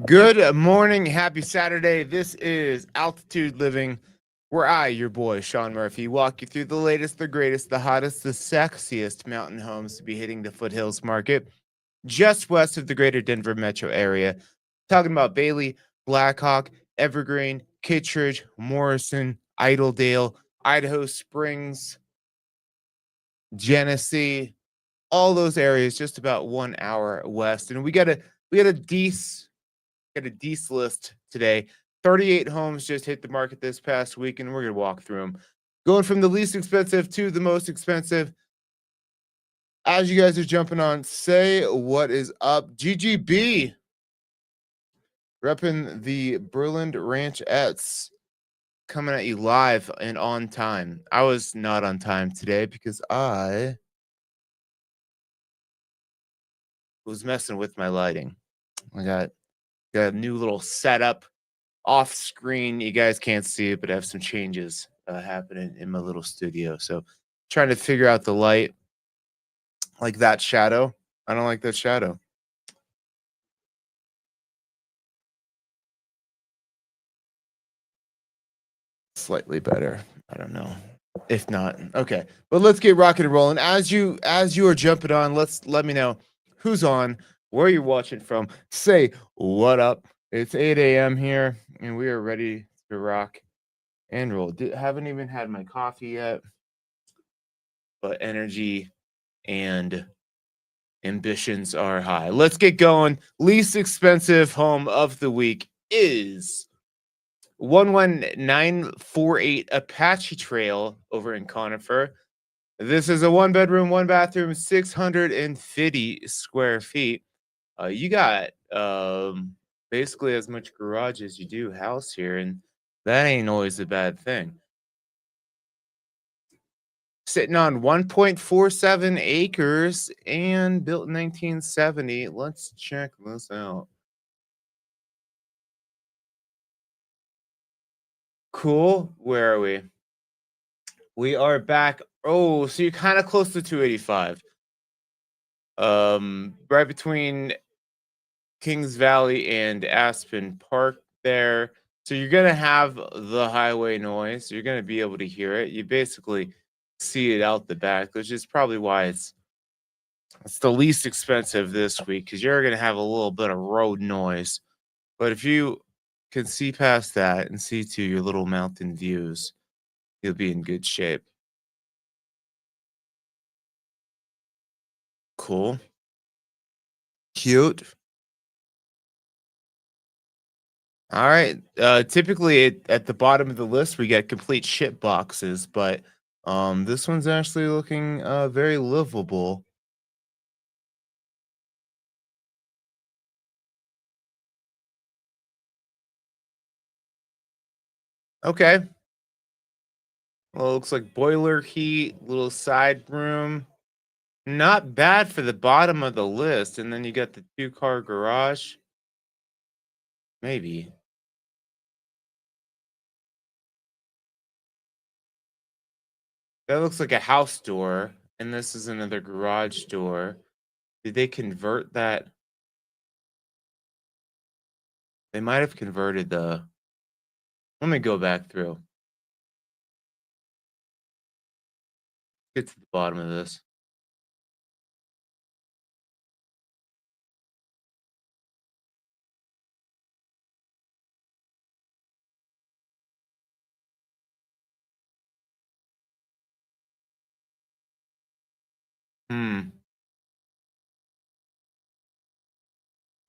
Good morning. Happy Saturday. This is Altitude Living, where I, your boy, Sean Murphy, walk you through the latest, the greatest, the hottest, the sexiest mountain homes to be hitting the Foothills market just west of the greater Denver metro area. Talking about Bailey, Blackhawk, Evergreen, Kittredge, Morrison, Idaho, Idaho Springs, Genesee, all those areas just about 1 hour west. And we got a decent list today. 38 homes just hit the market this past week, and we're gonna walk through them. Going from the least expensive to the most expensive. As you guys are jumping on, say what is up. GGB repping the Berland Ranchettes, coming at you live and on time. I was not on time today because I was messing with my lighting. I got a new little setup off screen. You guys can't see it, but I have some changes happening in my little studio. So trying to figure out the light. Like that shadow. I don't like that shadow. Slightly better. I don't know. If not, okay. But let's get rocking and rolling. As you are jumping on, let me know who's on, where you're watching from. Say what up. It's 8 a.m. here, and we are ready to rock and roll. Haven't even had my coffee yet, but energy and ambitions are high. Let's get going. Least expensive home of the week is 11948 Apache Trail over in Conifer. This is a 1 bedroom, 1 bathroom, 650 square feet. You got basically as much garage as you do house here, and that ain't always a bad thing. Sitting on 1.47 acres and built in 1970. Let's check this out. Cool. Where are we? We are back. Oh, so you're kind of close to 285. Right between Kings Valley and Aspen Park there. So you're gonna have the highway noise. You're gonna be able to hear it. You basically see it out the back, which is probably why it's the least expensive this week, because you're gonna have a little bit of road noise. But if you can see past that and see to your little mountain views, you'll be in good shape. Cool. Cute. All right. Typically at the bottom of the list we get complete shit boxes, but this one's actually looking very livable. Okay. Well, it looks like boiler heat, little side room. Not bad for the bottom of the list. And then you got the 2-car garage. Maybe. That looks like a house door. And this is another garage door. Did they convert that? They might have converted the. Let me go back through. Get to the bottom of this. Hmm.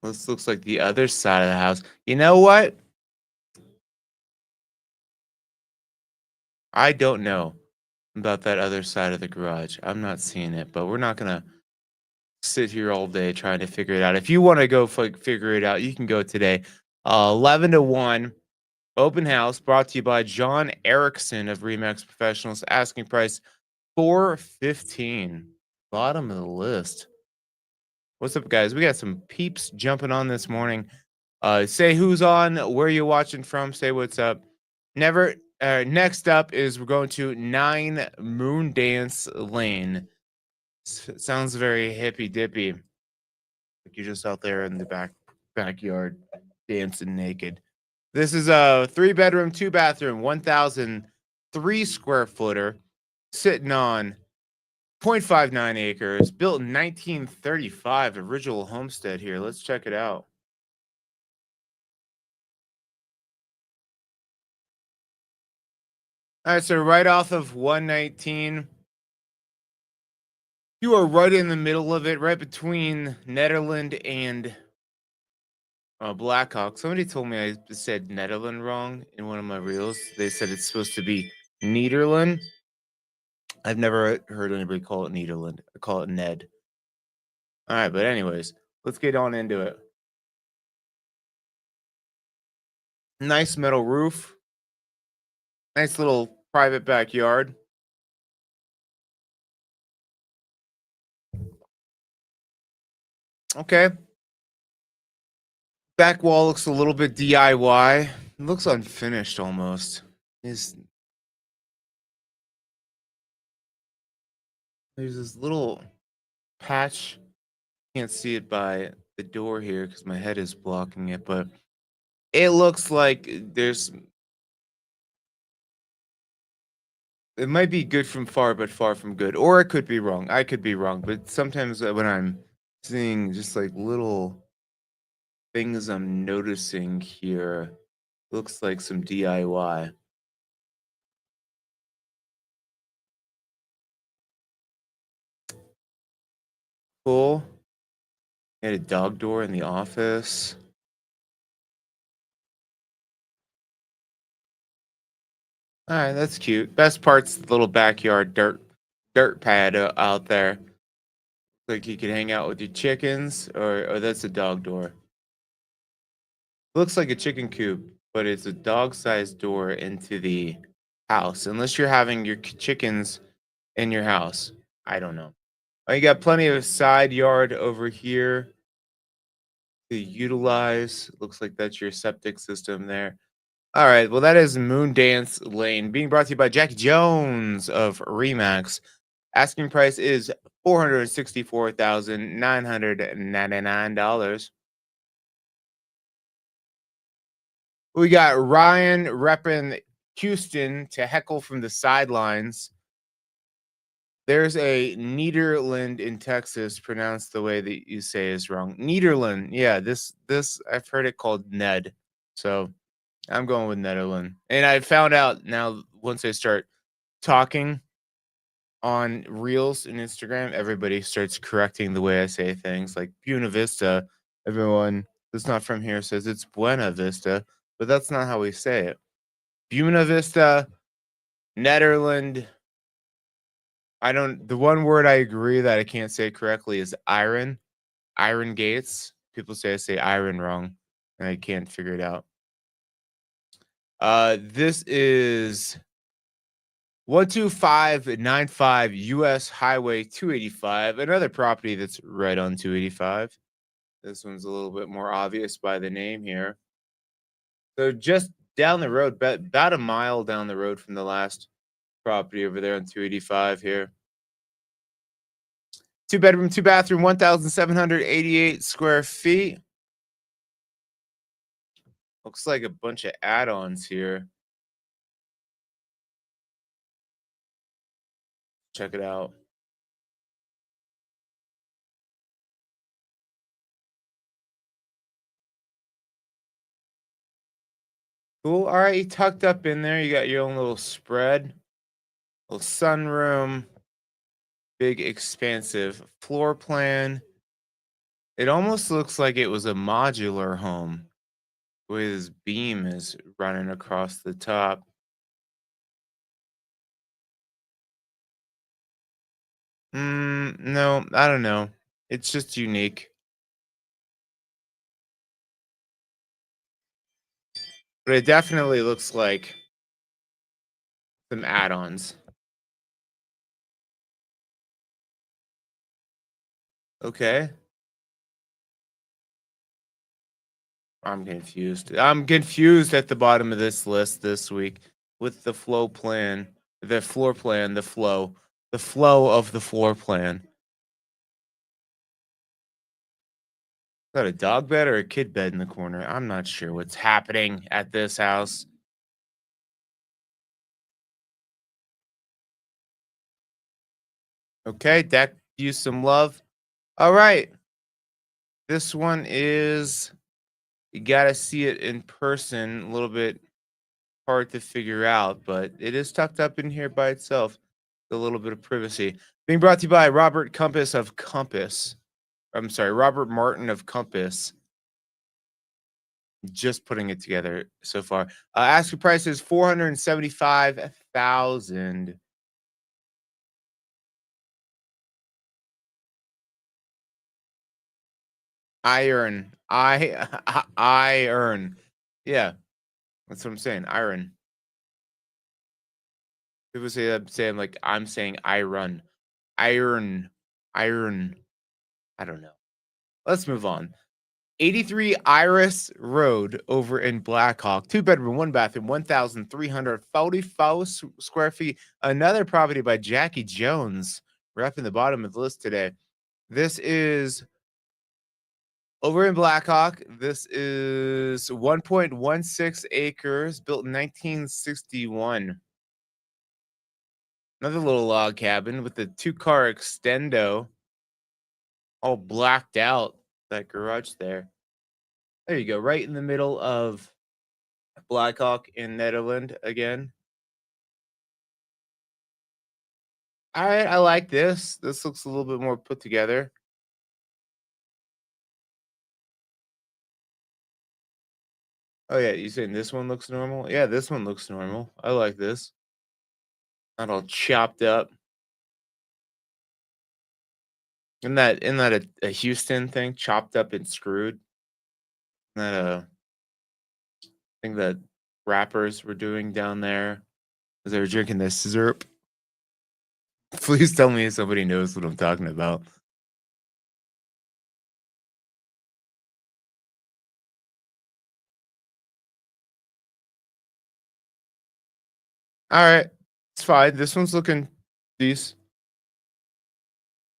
This looks like the other side of the house. You know what? I don't know about that other side of the garage. I'm not seeing it, but we're not gonna sit here all day trying to figure it out. If you want to go figure it out, you can go today. 11 to 1 open house brought to you by John Erickson of Remax Professionals. Asking price 415. Bottom of the list. What's up, guys? We got some peeps jumping on this morning. Say who's on, where you're watching from. Say what's up. Never. Next up is we're going to 9 Moon Dance Lane. Sounds very hippy dippy. Like you're just out there in the backyard. dancing naked. This is a 3-bedroom, 2-bathroom, 1,003 square footer, sitting on 0.59 acres, built in 1935, original homestead here. Let's check it out. All right, so right off of 119, you are right in the middle of it, right between Netherland and Blackhawk. Somebody told me I said Netherland wrong in one of my reels. They said it's supposed to be Nederland. I've never heard anybody call it Nederland. I call it Ned. All right, but anyways, let's get on into it. Nice metal roof. Nice little private backyard. Okay. Back wall looks a little bit DIY. It looks unfinished almost. Is there's this little patch. Can't see it by the door here because my head is blocking it, but it looks like there's it might be good from far, but far from good. Or it could be wrong. I could be wrong. But sometimes when I'm seeing just like little things I'm noticing here, looks like some DIY. Cool. Had a dog door in the office. All right, that's cute. Best part's the little backyard dirt pad out there. Like you could hang out with your chickens, or that's a dog door. Looks like a chicken coop, but it's a dog-sized door into the house. Unless you're having your chickens in your house, I don't know. Oh, you got plenty of side yard over here to utilize. Looks like that's your septic system there. All right. Well, that is Moon Dance Lane being brought to you by Jackie Jones of Remax. Asking price is $464,999. We got Ryan repping Houston to heckle from the sidelines. There's a Nederland in Texas, pronounced the way that you say is wrong. Nederland. Yeah, this I've heard it called Ned. So I'm going with Netherland. And I found out now once I start talking on Reels and Instagram, everybody starts correcting the way I say things. Like Buena Vista, everyone that's not from here says it's Buena Vista, but that's not how we say it. Buena Vista, Netherland. I don't. The one word I agree that I can't say correctly is iron. Iron Gates. People say I say iron wrong, and I can't figure it out. This is 12595 US Highway 285, another property that's right on 285. This one's a little bit more obvious by the name here. So just down the road, about a mile down the road from the last property over there on 285 here. 2-bedroom, 2-bathroom, 1,788 square feet. Looks like a bunch of add-ons here. Check it out. Cool. All right, you tucked up in there. You got your own little spread, little sunroom, big expansive floor plan. It almost looks like it was a modular home with his beam is running across the top. No, I don't know. It's just unique, but it definitely looks like some add-ons. Okay. I'm confused. I'm confused at the bottom of this list this week with the flow plan, the floor plan, the flow of the floor plan. that a dog bed or a kid bed in the corner? I'm not sure what's happening at this house. Okay, deck use some love. All right. This one is you gotta see it in person. A little bit hard to figure out, but it is tucked up in here by itself. A little bit of privacy. Being brought to you by Robert Compass of Compass. I'm sorry, Robert Martin of Compass. Just putting it together so far. Asking price is 475,000. Iron. Iron. Yeah, that's what I'm saying. Iron. People say that saying like I'm saying iron. Iron. Iron. I don't know. Let's move on. 83 Iris Road over in Blackhawk. Two bedroom, one bathroom, 1,344 square feet. Another property by Jackie Jones. We're up in the bottom of the list today. This is over in Blackhawk. This is 1.16 acres, built in 1961. Another little log cabin with a two-car extendo, all blacked out. That garage there. There you go, right in the middle of Blackhawk in Netherland again. I like this. This looks a little bit more put together. Oh yeah, you saying this one looks normal? Yeah, this one looks normal. I like this. Not all chopped up. Isn't that a Houston thing? Chopped up and screwed? Isn't that a thing that rappers were doing down there as they were drinking this syrup? Please tell me somebody knows what I'm talking about. All right, it's fine. This one's looking decent.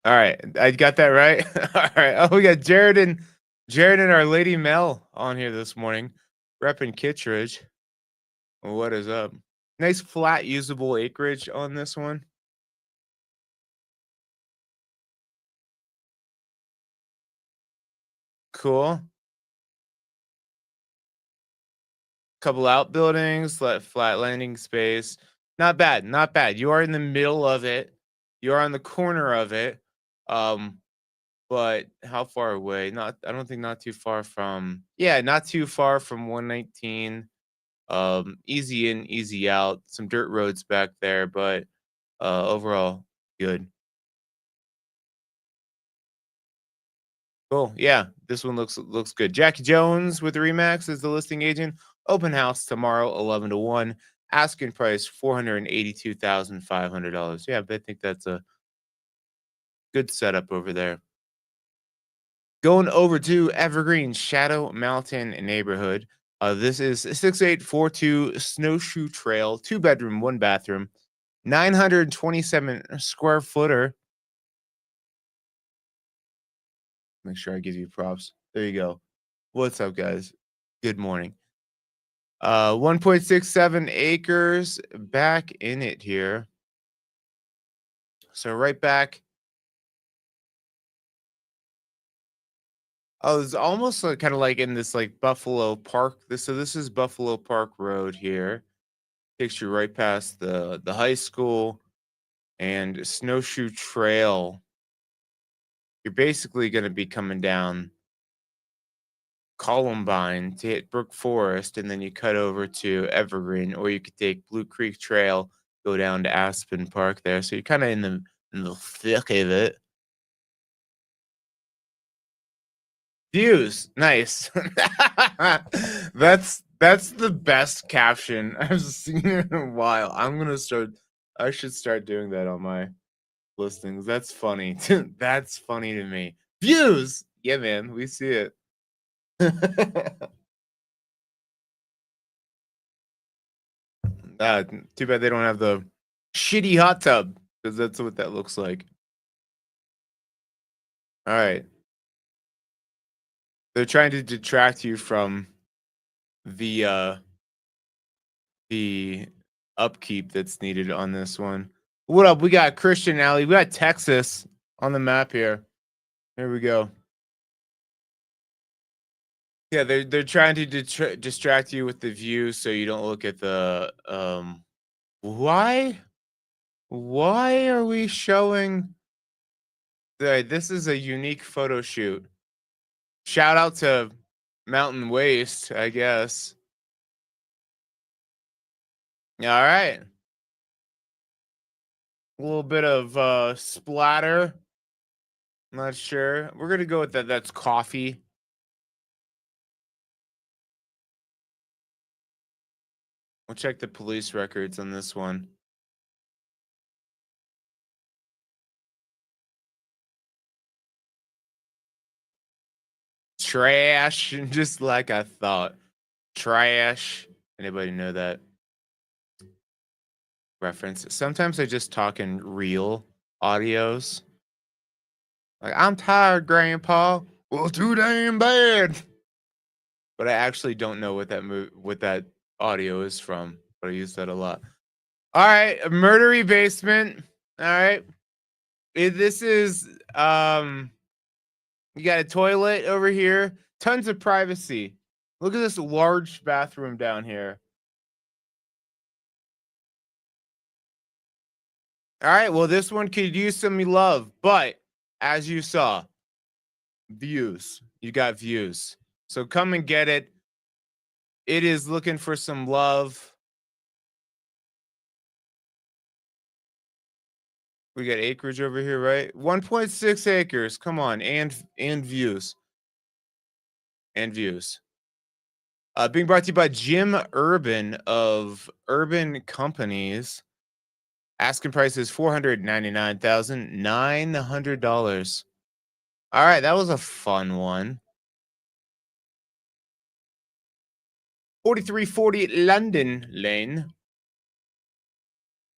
All right, I got that right. All right. Oh, we got Jared and our Lady Mel on here this morning, repping Kittredge. What is up? Nice flat usable acreage on this one. Cool. Couple outbuildings, flat landing space. Not bad, not bad. You are in the middle of it. You are on the corner of it. Um, but how far away? Not I don't think not too far from yeah, not too far from 119. Easy in, easy out. Some dirt roads back there, but overall good. Cool. Yeah, this one looks good. Jackie Jones with the Remax is the listing agent. Open house tomorrow, 11 to 1. Asking price $482,500. Yeah, but I think that's a good setup over there. Going over to Evergreen Shadow Mountain neighborhood. This is 6842 Snowshoe Trail, two bedroom, one bathroom, 927 square footer. Make sure I give you props. There you go. What's up, guys? Good morning. 1.67 acres back in it here. So right back. Oh, it's almost like, kind of like in this like Buffalo Park. This is Buffalo Park Road here. Takes you right past the high school and Snowshoe Trail. You're basically going to be coming down Columbine to hit Brook Forest, and then you cut over to Evergreen, or you could take Blue Creek Trail, go down to Aspen Park there. So you're kind of in the thick of it. Views, nice. That's the best caption I've seen in a while. I should start doing that on my listings. That's funny. That's funny to me. Views. Yeah, man, we see it. uh, Too bad they don't have the shitty hot tub because that's what that looks like. All right. They're trying to detract you from the the upkeep that's needed on this one. What up? We got Christian Alley. We got Texas on the map here. Here we go. Yeah, they're trying to distract you with the view so you don't look at the why? Why are we showing this is a unique photo shoot. Shout out to Mountain Waste, I guess. All right. A little bit of splatter. Not sure. We're gonna go with that. That's coffee. We'll check the police records on this one. Trash, just like I thought. Trash. Anybody know that reference? Sometimes I just talk in real audios. Like, I'm tired, Grandpa. Well, too damn bad. But I actually don't know what that audio is from. But I use that a lot. All right, a murdery basement. All right. This is you got a toilet over here, tons of privacy. Look at this large bathroom down here. All right, well, this one could use some love, but as you saw, views. You got views. So come and get it. It is looking for some love. We got acreage over here, right? 1.6 acres. Come on, and views. And views. Being brought to you by Jim Urban of Urban Companies. Asking price is $499,900. All right, that was a fun one. 4340 London Lane.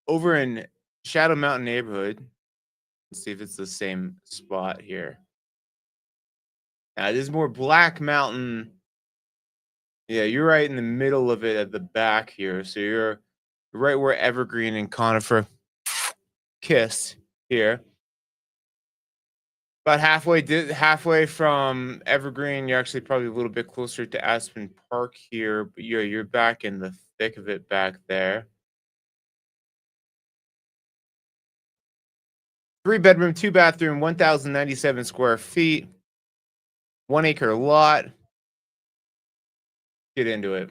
Over in Shadow Mountain neighborhood. Let's see if it's the same spot here. Now, this is more Black Mountain. Yeah, you're right in the middle of it at the back here. So you're right where Evergreen and Conifer kiss here. About halfway from Evergreen, you're actually probably a little bit closer to Aspen Park here, but you're back in the thick of it back there. 3-bedroom, 2-bathroom, 1,097 square feet, 1 acre lot. Get into it.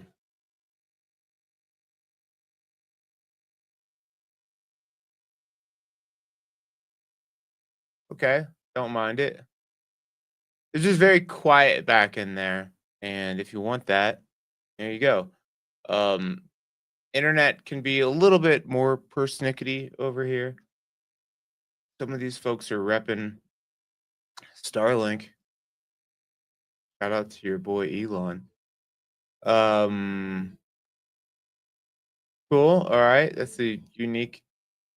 Okay, don't mind it. It's just very quiet back in there, and if you want that, there you go. Internet can be a little bit more persnickety over here. Some of these folks are repping Starlink. Shout out to your boy Elon. Cool. All right. That's a unique,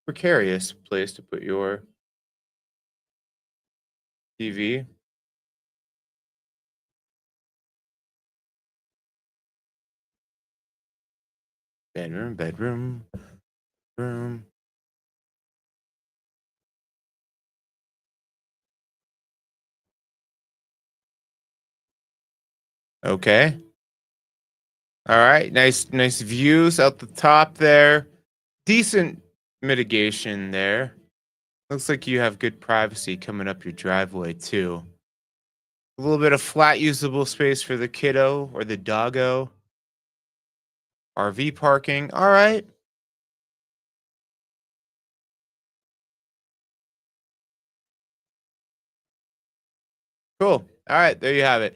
precarious place to put your TV. Bedroom, room. Okay. All right. Nice views out the top there. Decent mitigation there. Looks like you have good privacy coming up your driveway too. A little bit of flat usable space for the kiddo or the doggo. RV parking. All right. Cool. All right, there you have it.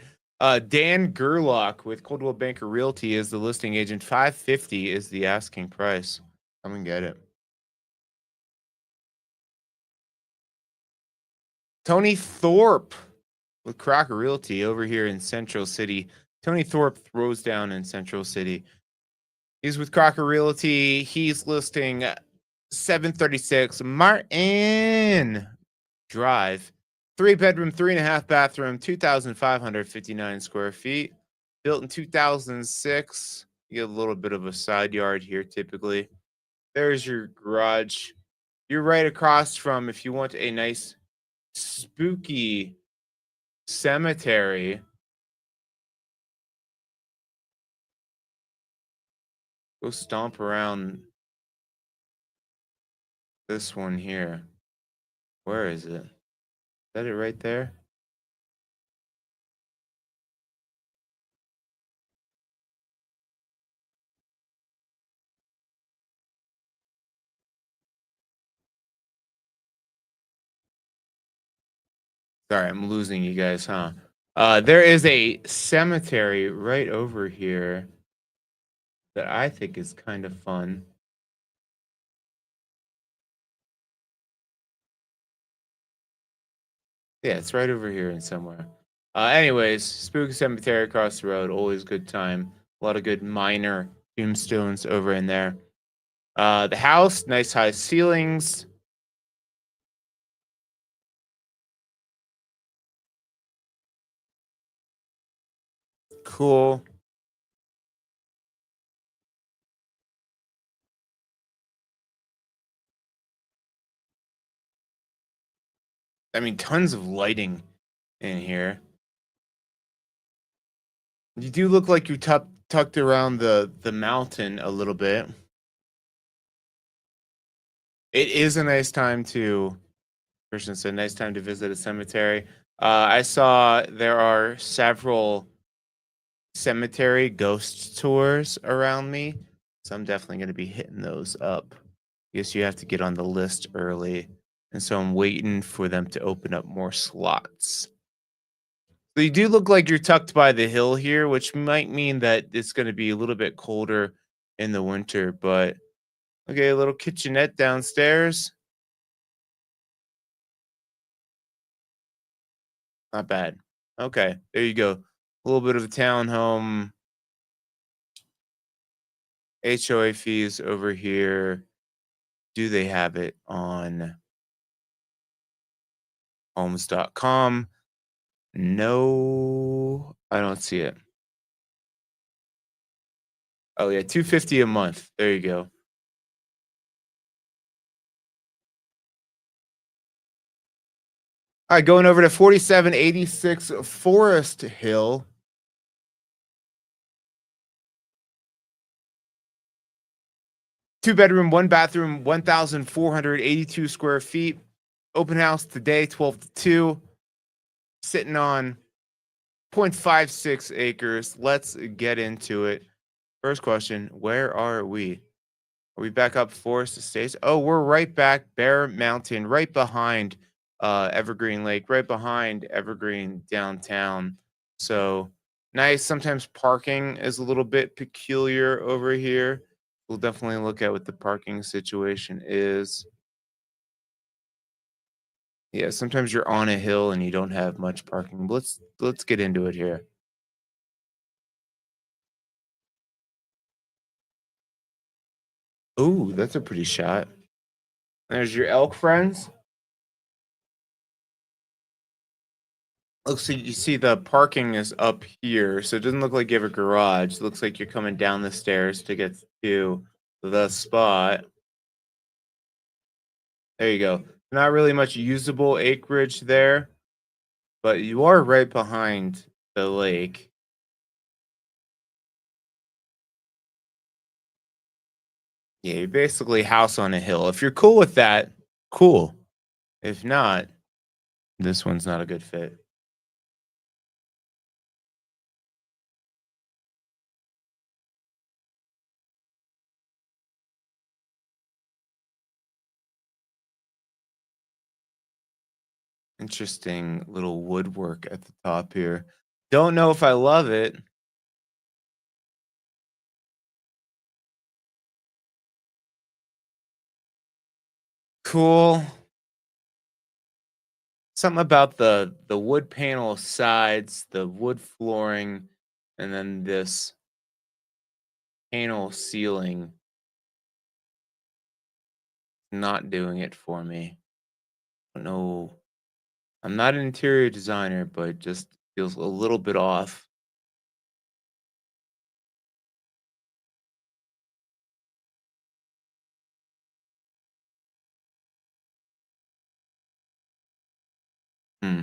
Dan Gerlach with Coldwell Banker Realty is the listing agent. 550 is the asking price. Come and get it. Tony Thorpe with Crocker Realty over here in Central City. Tony Thorpe throws down in Central City. He's with Crocker Realty. He's listing 736 Martin Drive. 3 bedroom, 3.5 bathroom, 2,559 square feet. Built in 2006. You get a little bit of a side yard here typically. There's your garage. You're right across from, if you want a nice spooky cemetery, go stomp around this one here. Where is it? Is that it right there? Sorry, I'm losing you guys, huh? There is a cemetery right over here that I think is kind of fun. Yeah, it's right over here in somewhere. Anyways, spooky cemetery across the road, always good time. A lot of good minor tombstones over in there. The house, nice high ceilings. Cool. I mean, tons of lighting in here. You do look like you tucked around the mountain a little bit. It is a nice time to, Christian said, nice time to visit a cemetery. I saw there are several cemetery ghost tours around me, so I'm definitely going to be hitting those up. I guess you have to get on the list early, and so I'm waiting for them to open up more slots. So you do look like you're tucked by the hill here, which might mean that it's going to be a little bit colder in the winter. But okay, a little kitchenette downstairs, not bad. Okay, there you go. A little bit of a townhome. HOA fees over here. Do they have it on homes.com? No, I don't see it. Oh yeah, 250 a month. There you go. All right, going over to 4786 Forest Hill. 2 bedroom, 1 bathroom, 1,482 square feet. Open house today, 12 to 2. Sitting on 0.56 acres. Let's get into it. First question, where are we? Are we back up Forest Estates? Oh, we're right back Bear Mountain, right behind Evergreen Lake, right behind Evergreen downtown. So nice. Sometimes parking is a little bit peculiar over here. We'll definitely look at what the parking situation is. Yeah, sometimes you're on a hill and you don't have much parking. Let's get into it here. Ooh, that's a pretty shot. There's your elk friends. Looks like you see the parking is up here, so it doesn't look like you have a garage. It looks like you're coming down the stairs to get to the spot. There you go. Not really much usable acreage there, but you are right behind the lake. Yeah, you're basically house on a hill. If you're cool with that, cool. If not, this one's not a good fit. Interesting little woodwork at the top here. Don't know if I love it. Cool. Something about the wood panel sides, the wood flooring, and then this panel ceiling not doing it for me. I don't know. I'm not an interior designer, but just feels a little bit off. Hmm.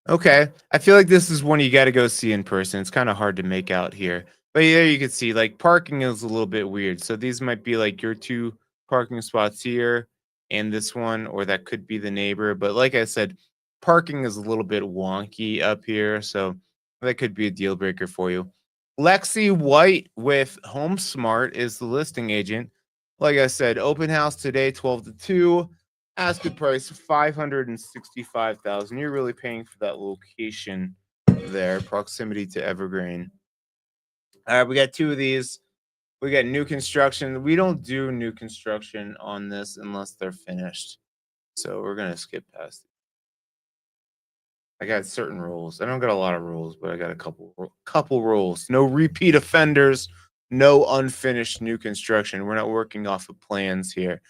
Okay. I feel like this is one you gotta go see in person. It's kinda hard to make out here. But yeah, you can see, like, parking is a little bit weird. So these might be, like, your 2 parking spots here and this one, or that could be the neighbor. But like I said, parking is a little bit wonky up here, so that could be a deal breaker for you. Lexi White with HomeSmart is the listing agent. Like I said, open house today, 12 to 2. Asking price 565,000. You're really paying for that location there, proximity to Evergreen. All right, we got 2 of these. We got new construction. We don't do new construction on this unless they're finished. So we're gonna skip past it. I got certain rules. I don't got a lot of rules, but I got a couple rules. No repeat offenders, no unfinished new construction. We're not working off of plans here.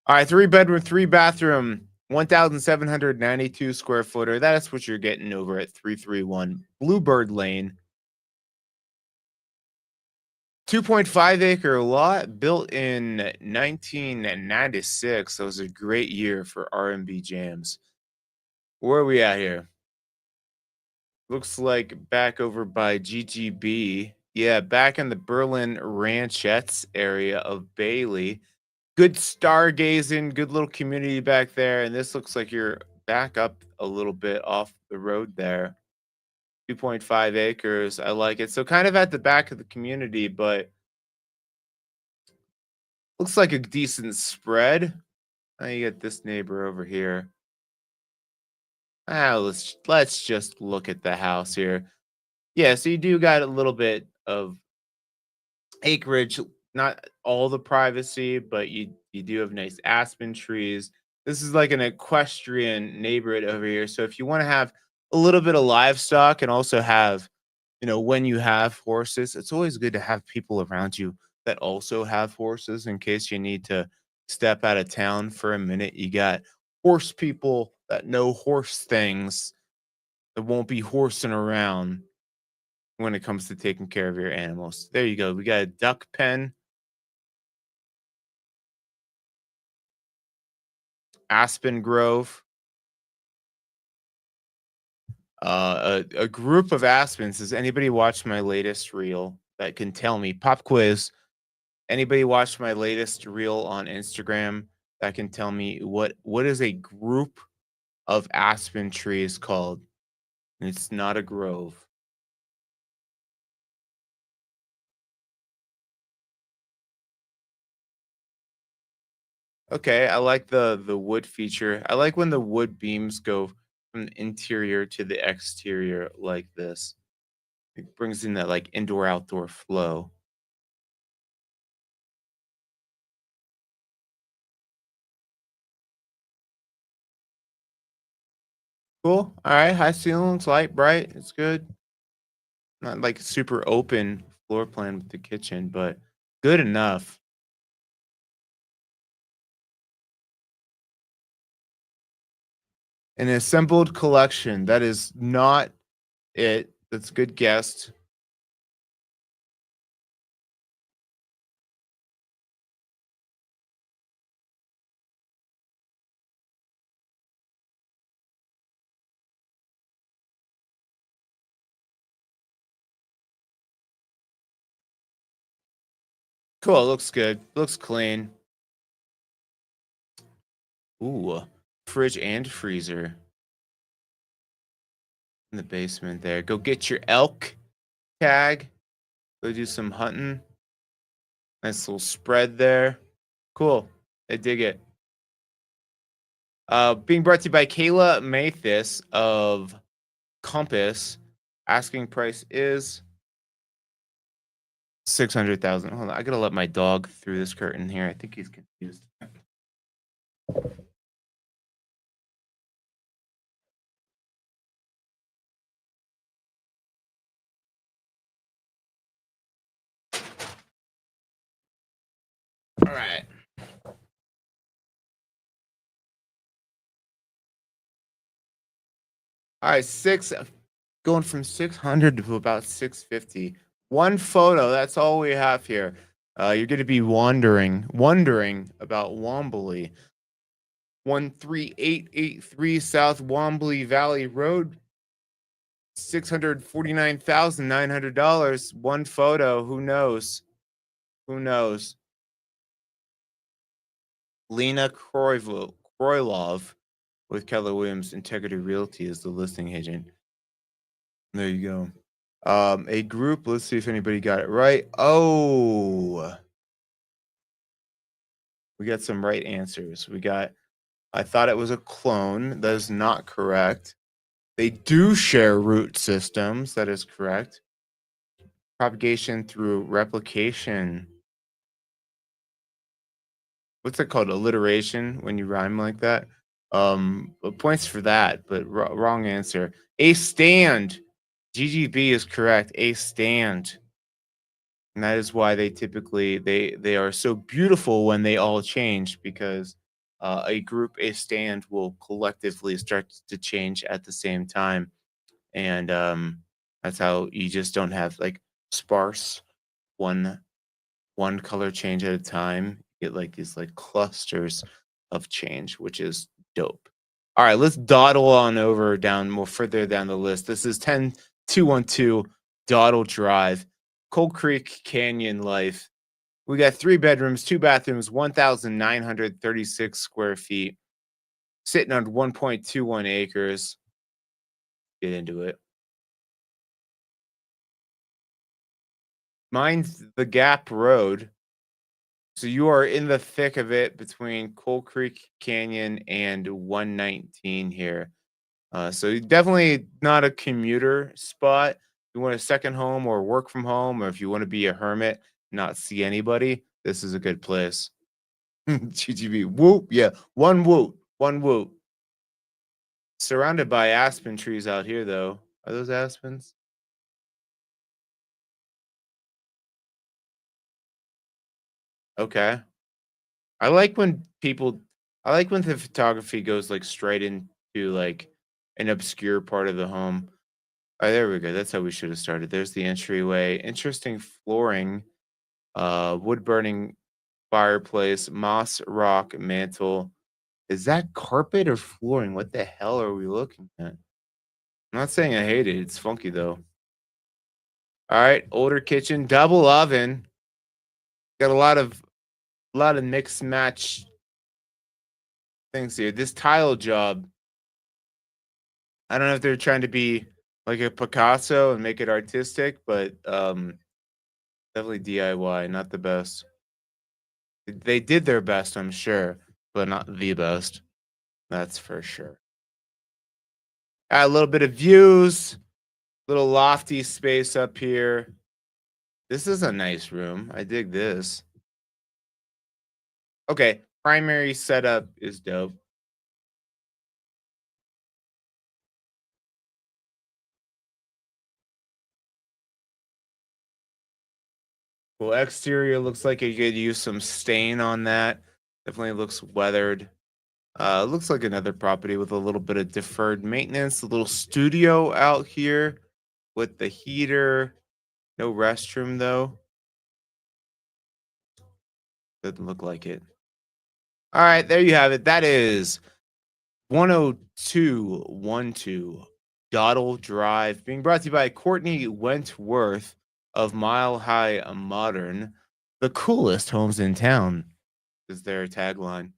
All right, 3 bedroom, 3 bathroom, 1,792 square footer. That's what you're getting over at 331 Bluebird Lane. 2.5 acre lot built in 1996. That was a great year for R&B jams. Where are we at here? Looks like back over by GGB. Yeah, back in the Berlin Ranchettes area of Bailey. Good stargazing, good little community back there. And this looks like you're back up a little bit off the road there. 2.5 acres. I like it. So kind of at the back of the community, but looks like a decent spread. Now you get this neighbor over here. Let's just look at the house here. Yeah, so you do got a little bit of acreage, not all the privacy, but you do have nice aspen trees. This is like an equestrian neighborhood over here. So if you want to have a little bit of livestock and also have, when you have horses, it's always good to have people around you that also have horses in case you need to step out of town for a minute. You got horse people that know horse things that won't be horsing around when it comes to taking care of your animals. There you go. We got a duck pen. Aspen Grove, a group of aspens. Has anybody watched my latest reel that can tell me? Pop quiz. Anybody watched my latest reel on Instagram that can tell me what is a group of aspen trees called? And it's not a grove. Okay, I like the wood feature. I like when the wood beams go from the interior to the exterior like this. It brings in that like indoor outdoor flow. Cool. All right. High ceilings, light, bright. It's good. Not like super open floor plan with the kitchen, but good enough. An assembled collection. That is not it. That's a good guess. Cool. Looks good. Looks clean. Ooh, fridge and freezer in the basement there. Go get your elk tag. Go do some hunting. Nice little spread there. Cool. I dig it. Being brought to you by Kayla Mathis of Compass. Asking price is 600,000. Hold on, I gotta let my dog through this curtain here. I think he's confused. All right, going from 600 to about 650. One photo. That's all we have here. You're going to be wondering about Wombly. 13883 South Wombly Valley Road. $649,900. One photo. Who knows? Who knows? Lena Kroylov with Keller Williams Integrity Realty is the listing agent. There you go. A group. Let's see if anybody got it right. Oh, we got some right answers. I thought it was a clone. That is not correct. They do share root systems. That is correct. Propagation through replication. What's it called? Alliteration when you rhyme like that. Points for that, but wrong answer. A stand. GGB is correct. A stand. And that is why they are so beautiful when they all change, because a group, a stand will collectively start to change at the same time. And that's how you just don't have like sparse one one color change at a time. You get like these like clusters of change, which is dope. All right, let's dawdle on over down more further down the list. This is 10212 Dawdle Drive, Cold Creek Canyon Life. We got 3 bedrooms, 2 bathrooms, 1,936 square feet, sitting on 1.21 acres. Get into it. Mine's the Gap Road. So you are in the thick of it between Cold Creek Canyon and 119 here. So definitely not a commuter spot. You want a second home or work from home, or if you want to be a hermit, not see anybody, this is a good place. GGB. Whoop. Yeah. One whoop. One whoop. Surrounded by aspen trees out here, though. Are those aspens? Okay. I like when people I like when the photography goes like straight into like an obscure part of the home. Oh, there we go. That's how we should have started. There's the entryway. Interesting flooring, wood burning fireplace, moss rock mantle. Is that carpet or flooring? What the hell are we looking at? I'm not saying I hate it. It's funky though. All right, older kitchen, double oven. Got a lot of mix match things here. This tile job, I don't know if they're trying to be like a Picasso and make it artistic, but definitely DIY, not the best. They did their best, I'm sure, but not the best. That's for sure. Add a little bit of views, little lofty space up here. This is a nice room. I dig this. Okay, primary setup is dope. Well, exterior looks like you could use some stain on that. Definitely looks weathered. Looks like another property with a little bit of deferred maintenance. A little studio out here with the heater. No restroom though. Doesn't look like it. All right, there you have it. That is 10212 Dawdle Drive, being brought to you by Courtney Wentworth of Mile High Modern. The coolest homes in town is their tagline.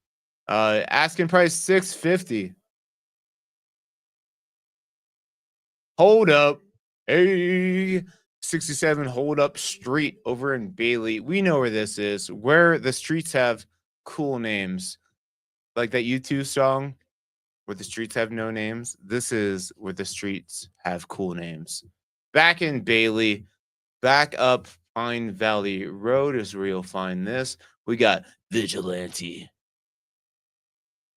Asking price 650. Hold up. Hey, 67 Hold Up Street over in Bailey. We know where this is, where the streets have cool names. Like that U2 song where the streets have no names. This is where the streets have cool names. Back in Bailey, back up Pine Valley Road is where you'll find this. We got Vigilante,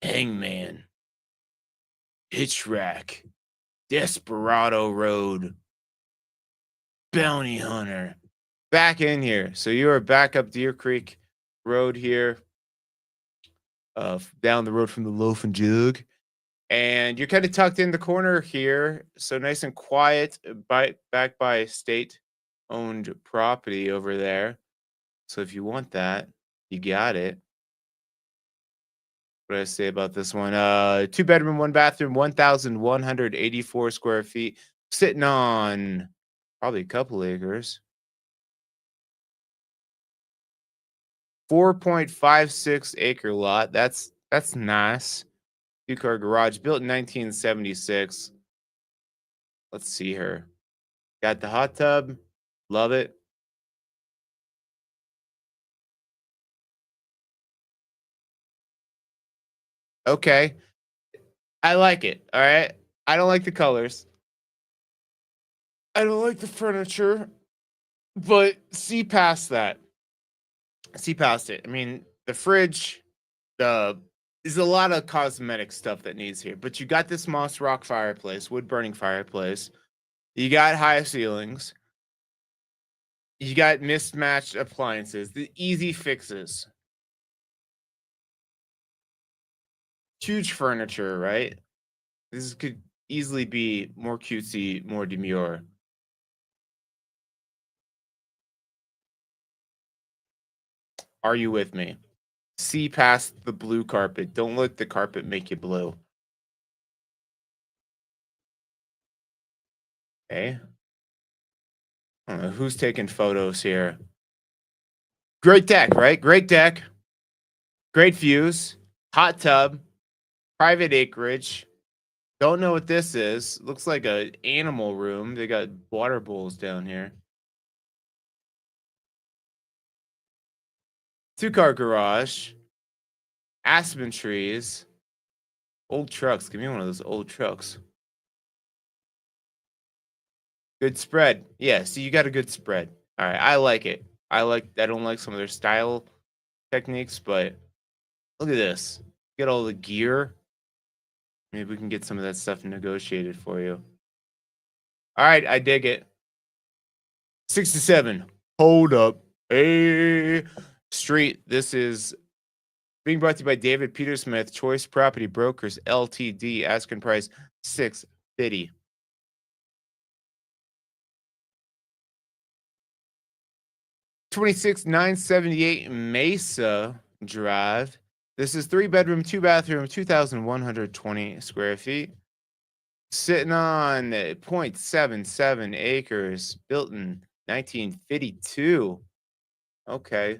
Hangman, Hitch Rack, Desperado Road, Bounty Hunter. Back in here. So you are back up Deer Creek Road here, down the road from the Loaf and Jug. And you're kind of tucked in the corner here, so nice and quiet, back by state-owned property over there. So if you want that, you got it. What do I say about this one? Two bedroom, one bathroom, 1,184 square feet, sitting on probably a couple acres. 4.56 acre lot. That's nice. Two-car garage, built in 1976. Let's see her. Got the hot tub. Love it. Okay. I like it. All right. I don't like the colors. I don't like the furniture, but see past that. See past it. I mean, the fridge, the there's a lot of cosmetic stuff that needs here, but you got this moss rock fireplace, wood burning fireplace. You got high ceilings. You got mismatched appliances, the easy fixes. Huge furniture, right? This could easily be more cutesy, more demure. Are you with me? See past the blue carpet. Don't let the carpet make you blue. Okay. I don't know who's taking photos here. Great deck, right? Great deck. Great views. Hot tub. Private acreage. Don't know what this is. Looks like an animal room. They got water bowls down here. Two-car garage. Aspen trees. Old trucks. Give me one of those old trucks. Good spread. Yeah, so you got a good spread. All right, I like it. I don't like some of their style techniques, but look at this. Get all the gear. Maybe we can get some of that stuff negotiated for you. All right, I dig it. 67. Hold up. Hey. Street. This is being brought to you by David Petersmith, Choice Property Brokers LTD. Asking price 650. 26,978 Mesa Drive. This is 3 bedroom, 2 bathroom, 2,120 square feet. Sitting on 0.77 acres, built in 1952. Okay.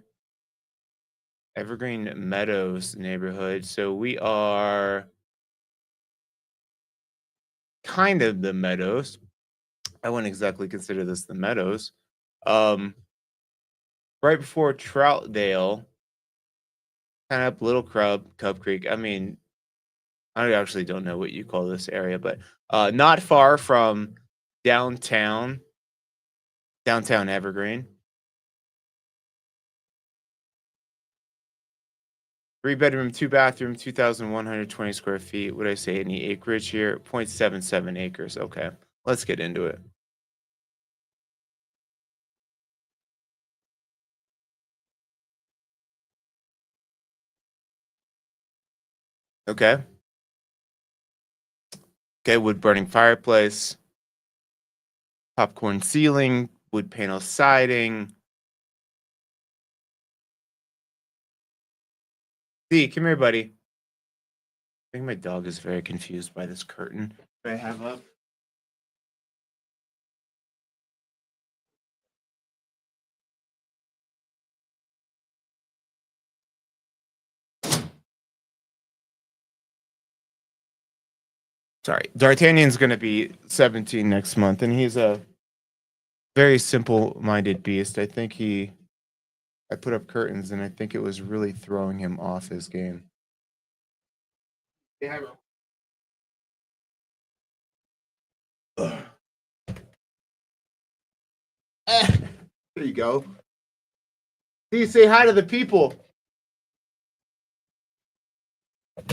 Evergreen Meadows neighborhood. So we are kind of the Meadows. I wouldn't exactly consider this the Meadows. Um, right before Troutdale, kind of up Little Cub Creek. I mean, I actually don't know what you call this area, but not far from downtown, downtown Evergreen. 3 bedroom, 2 bathroom, 2,120 square feet. What did I say? Any acreage here? 0.77 acres. Okay, let's get into it. Okay. Okay, wood burning fireplace, popcorn ceiling, wood panel siding. D, come here, buddy. I think my dog is very confused by this curtain that I have up. Sorry, D'Artagnan's going to be 17 next month, and he's a very simple-minded beast. I put up curtains, and I think it was really throwing him off his game. Yeah. There you go. Please say hi to the people.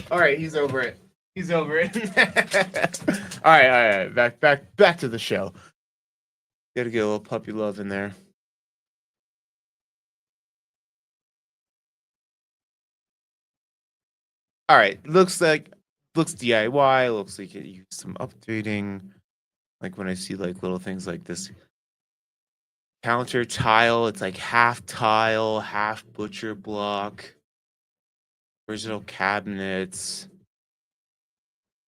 All right, he's over it. He's over it. All right. Back to the show. Got to get a little puppy love in there. All right, looks like looks DIY. Looks like it used some updating. Like when I see like little things like this counter tile, it's like half tile, half butcher block, original cabinets.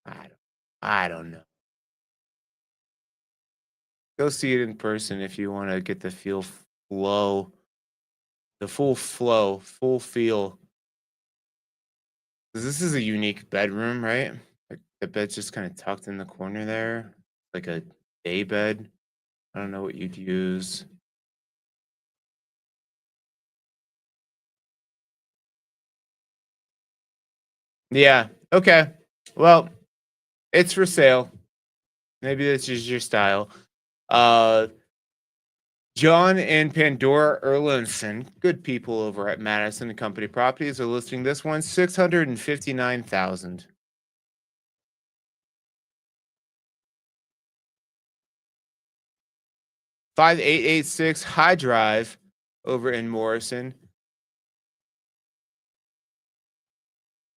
I don't, I don't know. Go see it in person if you want to get the flow, the full flow, full feel. 'Cause this is a unique bedroom, right? Like the bed's just kind of tucked in the corner there, like a day bed. I don't know what you'd use. Yeah. Okay. Well, it's for sale. Maybe this is your style. Uh, John and Pandora Erlinson, good people over at Madison and Company Properties, are listing this one 659,000. 5886 High Drive over in Morrison.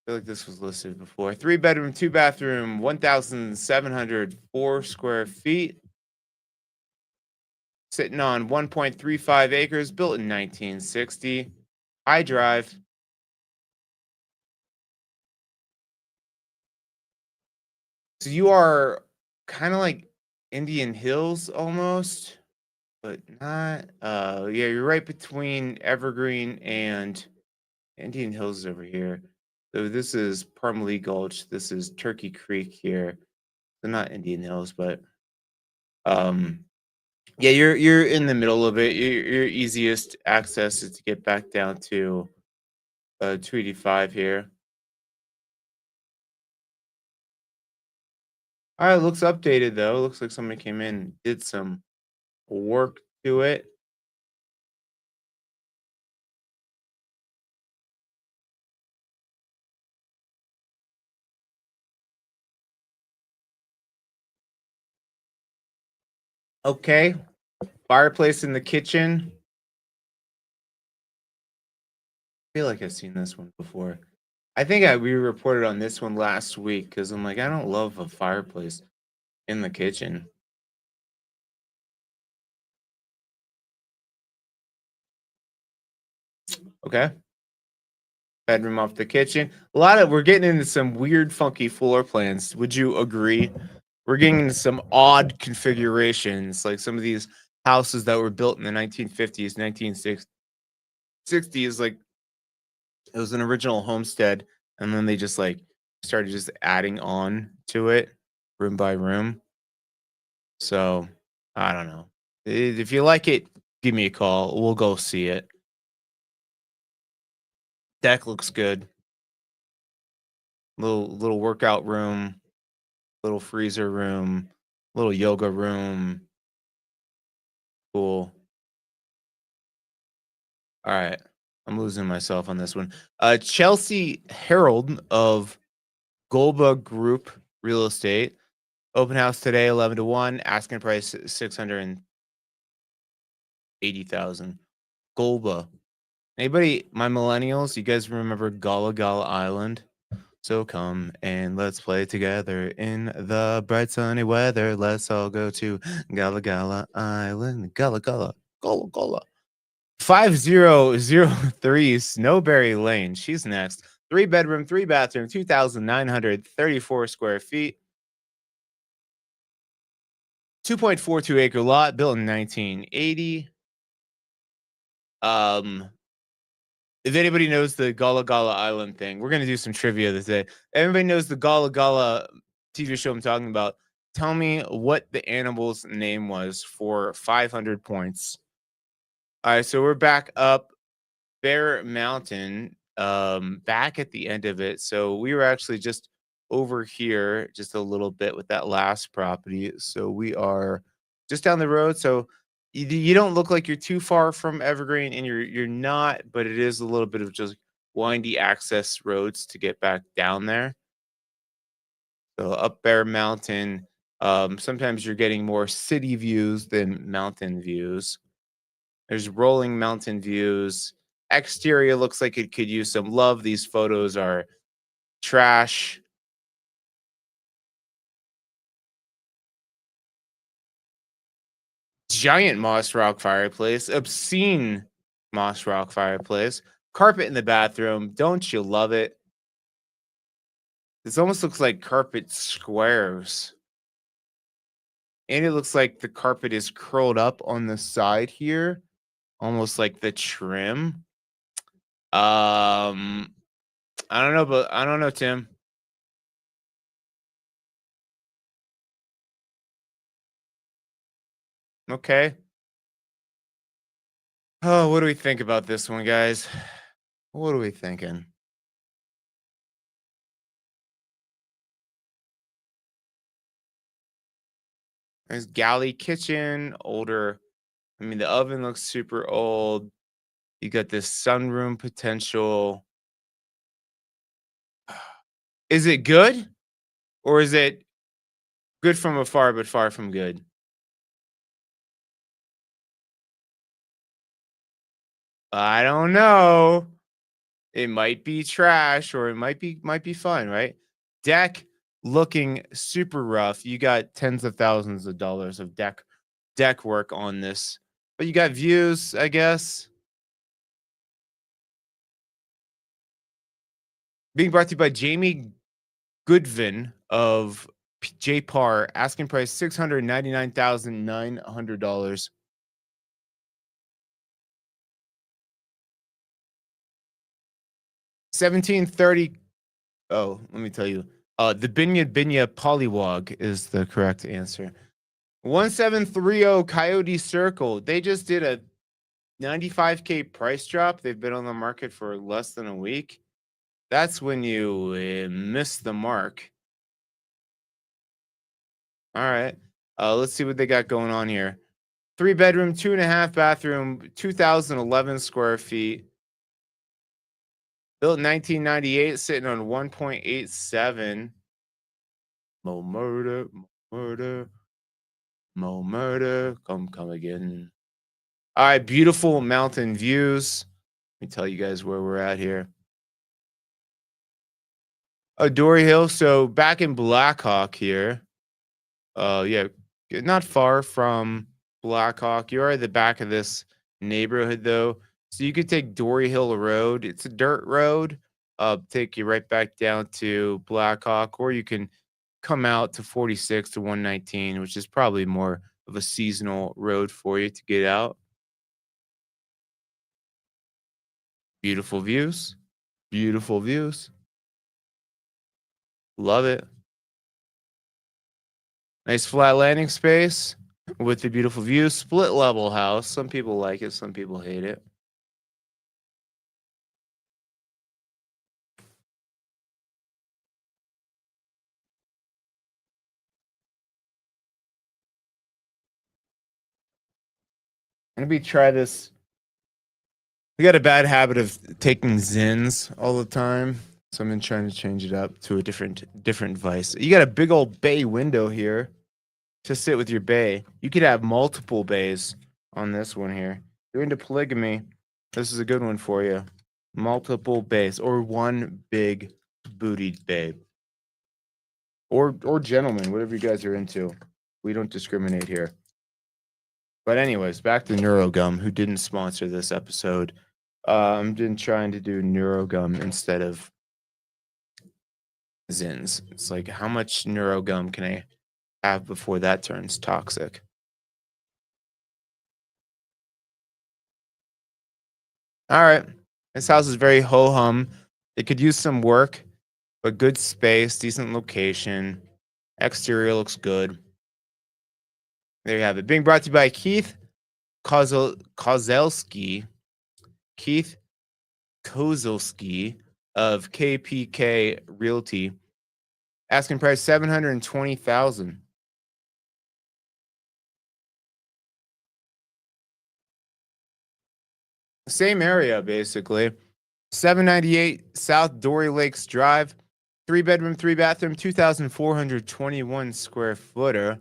I feel like this was listed before. 3 bedroom, 2 bathroom, 1,704 square feet. Sitting on 1.35 acres, built in 1960. High Drive. So you are kind of like Indian Hills almost, but not. Yeah, you're right between Evergreen and Indian Hills over here. So this is Parmalee Gulch. This is Turkey Creek here. So not Indian Hills, but um, yeah, you're in the middle of it. Your easiest access is to get back down to 285 here. All right, looks updated though. Looks like somebody came in, did some work to it. Okay, fireplace in the kitchen. I feel like I've seen this one before. I think we reported on this one last week because I'm like, I don't love a fireplace in the kitchen. Okay, bedroom off the kitchen. A lot of we're getting into some weird, funky floor plans. Would you agree? We're getting into some odd configurations, like some of these houses that were built in the 1950s, 1960s. Like it was an original homestead, and then they just like started just adding on to it room by room. So I don't know. If you like it, give me a call. We'll go see it. Deck looks good. Little workout room, little freezer room, little yoga room. Cool. All right. I'm losing myself on this one. Chelsea Harold of Golba Group Real Estate. Open house today, 11 to 1. Asking price 680,000. Golba. Anybody, my millennials, you guys remember Gala Gala Island? So come and let's play together in the bright sunny weather. Let's all go to Gala Gala Island. Gala Gala. Gala Gala. 5003 Snowberry Lane. She's next. 3 bedroom, 3 bathroom, 2,934 square feet. 2.42 acre lot built in 1980. Um, if anybody knows the Gala Gala Island thing, we're gonna do some trivia this day. Everybody knows the Gala Gala TV show I'm talking about. Tell me what the animal's name was for 500 points. All right, so we're back up Bear Mountain, back at the end of it. So we were actually just over here just a little bit with that last property. So we are just down the road. So you don't look like you're too far from Evergreen, and you're not, but it is a little bit of just windy access roads to get back down there. So up Bear Mountain, sometimes you're getting more city views than mountain views. There's rolling mountain views. Exterior looks like it could use some love. These photos are trash. giant moss rock fireplace, obscene moss rock fireplace, carpet in the bathroom. Don't you love it? This almost looks like carpet squares. And it looks like the carpet is curled up on the side here, almost like the trim. I don't know, but I don't know, Tim. Okay. Oh, what do we think about this one, guys? What are we thinking? There's galley kitchen, older. I mean, the oven looks super old. You got this sunroom potential. Is it good or is it good from afar but far from good? I don't know. It might be trash or it might be fun, right? Deck looking super rough. You got tens of thousands of dollars of deck work on this. But you got views, I guess. Being brought to you by Jamie Goodvin of J Par, asking price $699,900. 1730. Oh, let me tell you. The Binya Polywog is the correct answer. 1730 Coyote Circle. They just did a 95K price drop. They've been on the market for less than a week. That's when you miss the mark. All right. Let's see what they got going on here. 3-bedroom, 2.5 bathroom, 2011 square feet. Built in 1998, sitting on 1.87. Mo murder, murder, mo murder. Come again. All right, beautiful mountain views. Let me tell you guys where we're at here. Dory Hill. So back in Blackhawk here. Yeah, not far from Blackhawk. You're at the back of this neighborhood though. So you could take Dory Hill Road. It's a dirt road. Take you right back down to Blackhawk, or you can come out to 46 to 119, which is probably more of a seasonal road for you to get out. Beautiful views. Beautiful views. Love it. Nice flat landing space with the beautiful view. Split level house. Some people like it, some people hate it. Maybe try this. We got a bad habit of taking Zins all the time, so I've been trying to change it up to a different vice. You got a big old bay window here to sit with your bay. You could have multiple bays on this one here. If you're into polygamy, this is a good one for you. Multiple bays or one big bootied bay. Or gentlemen, whatever you guys are into. We don't discriminate here. But anyways, back to Neurogum, who didn't sponsor this episode. I'm been trying to do Neurogum instead of Zins. It's like, how much Neurogum can I have before that turns toxic? All right. This house is very ho-hum. It could use some work, but good space, decent location. Exterior looks good. There you have it. Being brought to you by Keith Kozelski. Keith Kozelski of KPK Realty. Asking price $720,000. Same area, basically. 798 South Dory Lakes Drive. 3-bedroom, 3-bathroom, 2,421 square footer.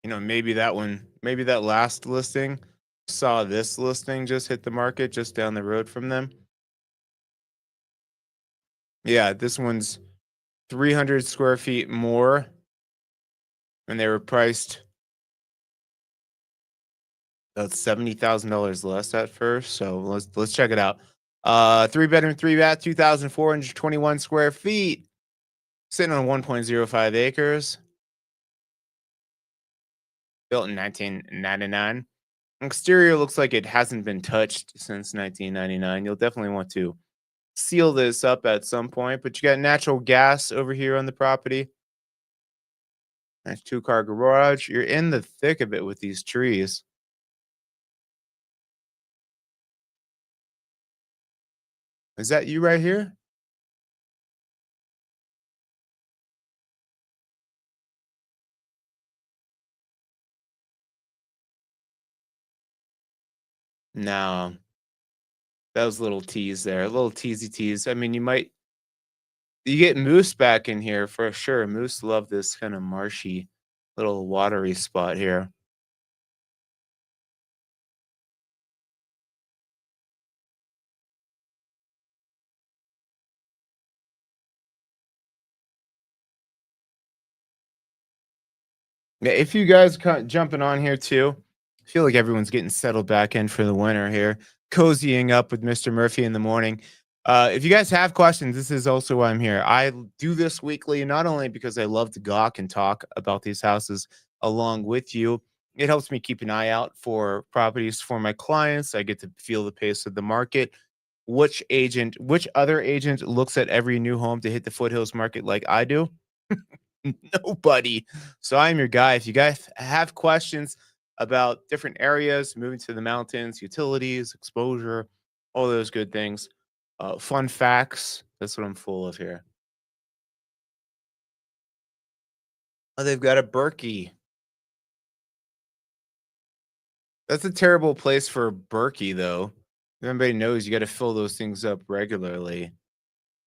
You know, maybe that last listing saw this listing just hit the market just down the road from them. Yeah, this one's 300 square feet more. and they were priced about $70,000 less at first. So let's check it out. 3 bedroom, 3 bath, 2,421 square feet, sitting on 1.05 acres, built in 1999. Exterior looks like it hasn't been touched since 1999. You'll definitely want to seal this up at some point, but you got natural gas over here on the property. Nice 2-car garage. You're in the thick of it with these trees. Is that you right here? No, that was a little tease there, a little teasy tease. I mean, you get moose back in here for sure. Moose love this kind of marshy, little watery spot here. Yeah, if you guys jumping on here too, I feel like everyone's getting settled back in for the winter here, cozying up with Mr. Murphy in the morning. If you guys have questions, this is also why I'm here. Do this weekly, not only because I love to gawk and talk about these houses along with you, it helps me keep an eye out for properties for my clients. I get to feel the pace of the market. Which other agent looks at every new home to hit the foothills market like I do? Nobody. So I'm your guy. If you guys have questions about different areas, moving to the mountains, utilities, exposure, all those good things, fun facts. That's what I'm full of here. Oh, they've got a Berkey. That's a terrible place for a Berkey, though. Everybody knows you got to fill those things up regularly.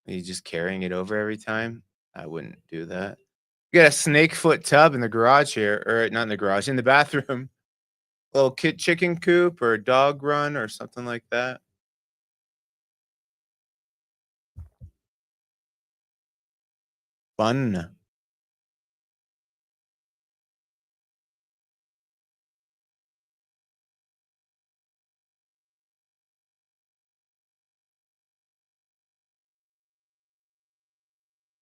Are you just carrying it over every time? I wouldn't do that. You got a snake foot tub in the garage here, or not in the garage, in the bathroom. Little kid chicken coop or dog run or something like that. Fun.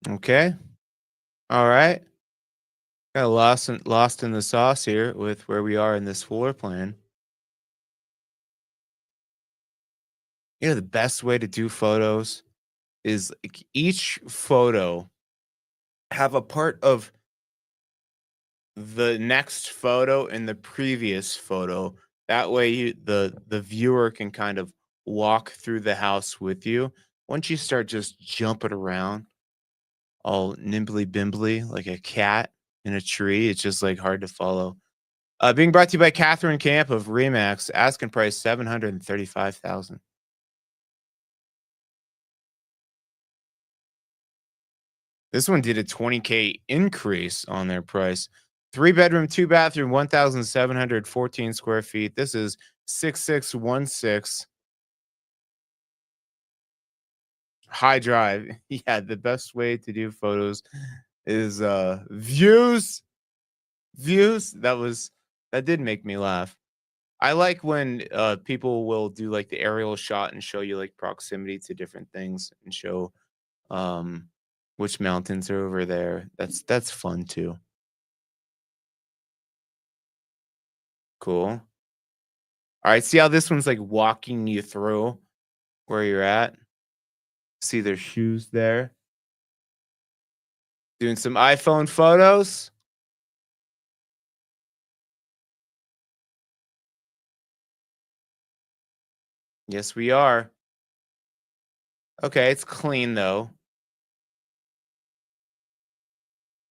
Okay. All right. Got lost in the sauce here with where we are in this floor plan. The best way to do photos is like each photo have a part of the next photo and the previous photo. That way the viewer can kind of walk through the house with you. Once you start just jumping around all nimbly bimbly like a cat in a tree, it's just like hard to follow. Being brought to you by Catherine Camp of Remax, asking price 735,000. This one did a 20K increase on their price. 3 bedroom, 2 bathroom, 1,714 square feet. This is 6616 High Drive. Yeah, the best way to do photos is views. Views. That did make me laugh. I like when people will do like the aerial shot and show you like proximity to different things and show um which mountains are over there. That's fun too. Cool. All right, see how this one's like walking you through where you're at? See their shoes there. Doing some iPhone photos. Yes, we are. Okay, it's clean though.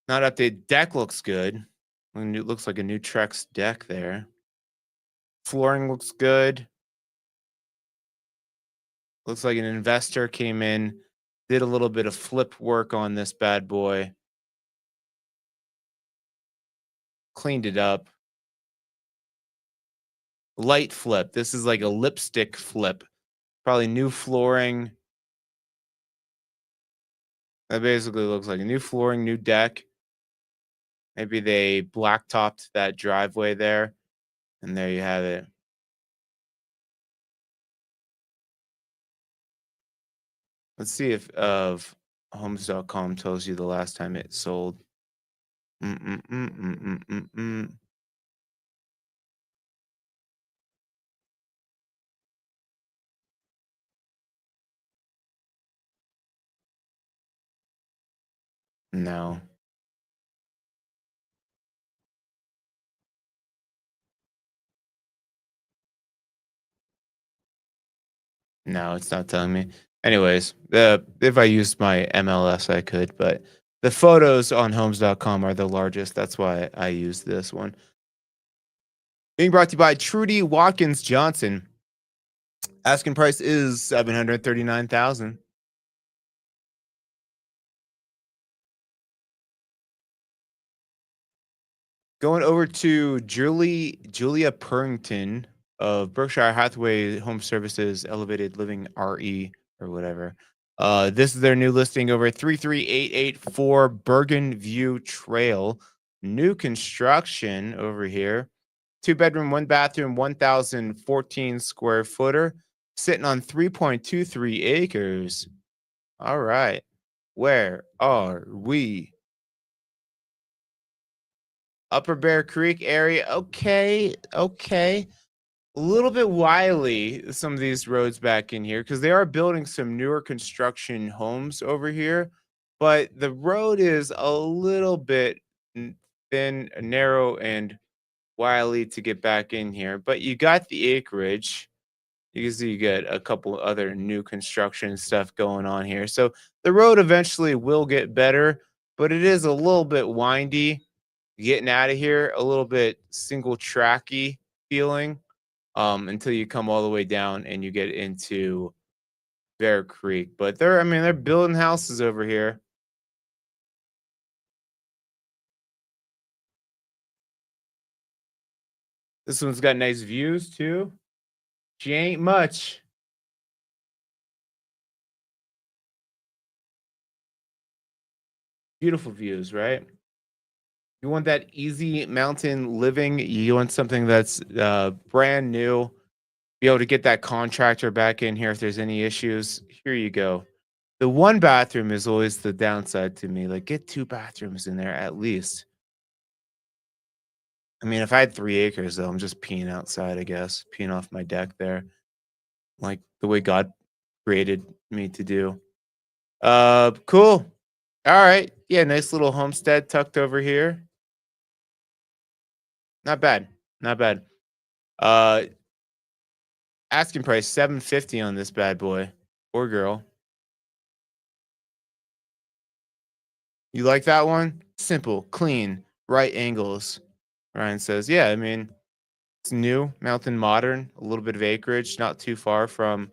Not updated. Deck looks good. It looks like a new Trex deck there. Flooring looks good. Looks like an investor came in, did a little bit of flip work on this bad boy, cleaned it up. Light flip. This is like a lipstick flip. Probably new flooring. That basically looks like a new flooring, new deck. Maybe they blacktopped that driveway there, and there you have it. Let's see if homes.com tells you the last time it sold. Mm-mm-mm-mm-mm-mm-mm. No, no, it's not telling me. Anyways, the if I used my MLS, I could, but the photos on homes.com are the largest. That's why I use this one. Being brought to you by Trudy Watkins Johnson. Asking price is 739,000. Going over to Julia Purrington of Berkshire Hathaway Home Services Elevated Living RE or whatever. This is their new listing over 33884 Bergen View Trail. New construction over here. 2 bedroom, 1 bathroom, 1,014 square footer, sitting on 3.23 acres. All right. Where are we? Upper Bear Creek area. Okay. Okay. A little bit wily, some of these roads back in here, because they are building some newer construction homes over here. But the road is a little bit thin, narrow, and wily to get back in here. But you got the acreage. You can see you get a couple other new construction stuff going on here. So the road eventually will get better, but it is a little bit windy getting out of here, a little bit single tracky feeling until you come all the way down and you get into Bear Creek. But I mean, they're building houses over here. This one's got nice views too. She ain't much. Beautiful views, right? You want that easy mountain living. You want something that's brand new. Be able to get that contractor back in here if there's any issues. Here you go. The one bathroom is always the downside to me. Like, get 2 bathrooms in there at least. I mean, if I had 3 acres, though, I'm just peeing outside, I guess, peeing off my deck there, like the way God created me to do. Cool. All right. Yeah, nice little homestead tucked over here. Not bad. Not bad. Uh, Asking price 750 on this bad boy or girl. You like that one? Simple, clean, right angles. Ryan says, yeah, I mean, it's new, mountain modern, a little bit of acreage, not too far from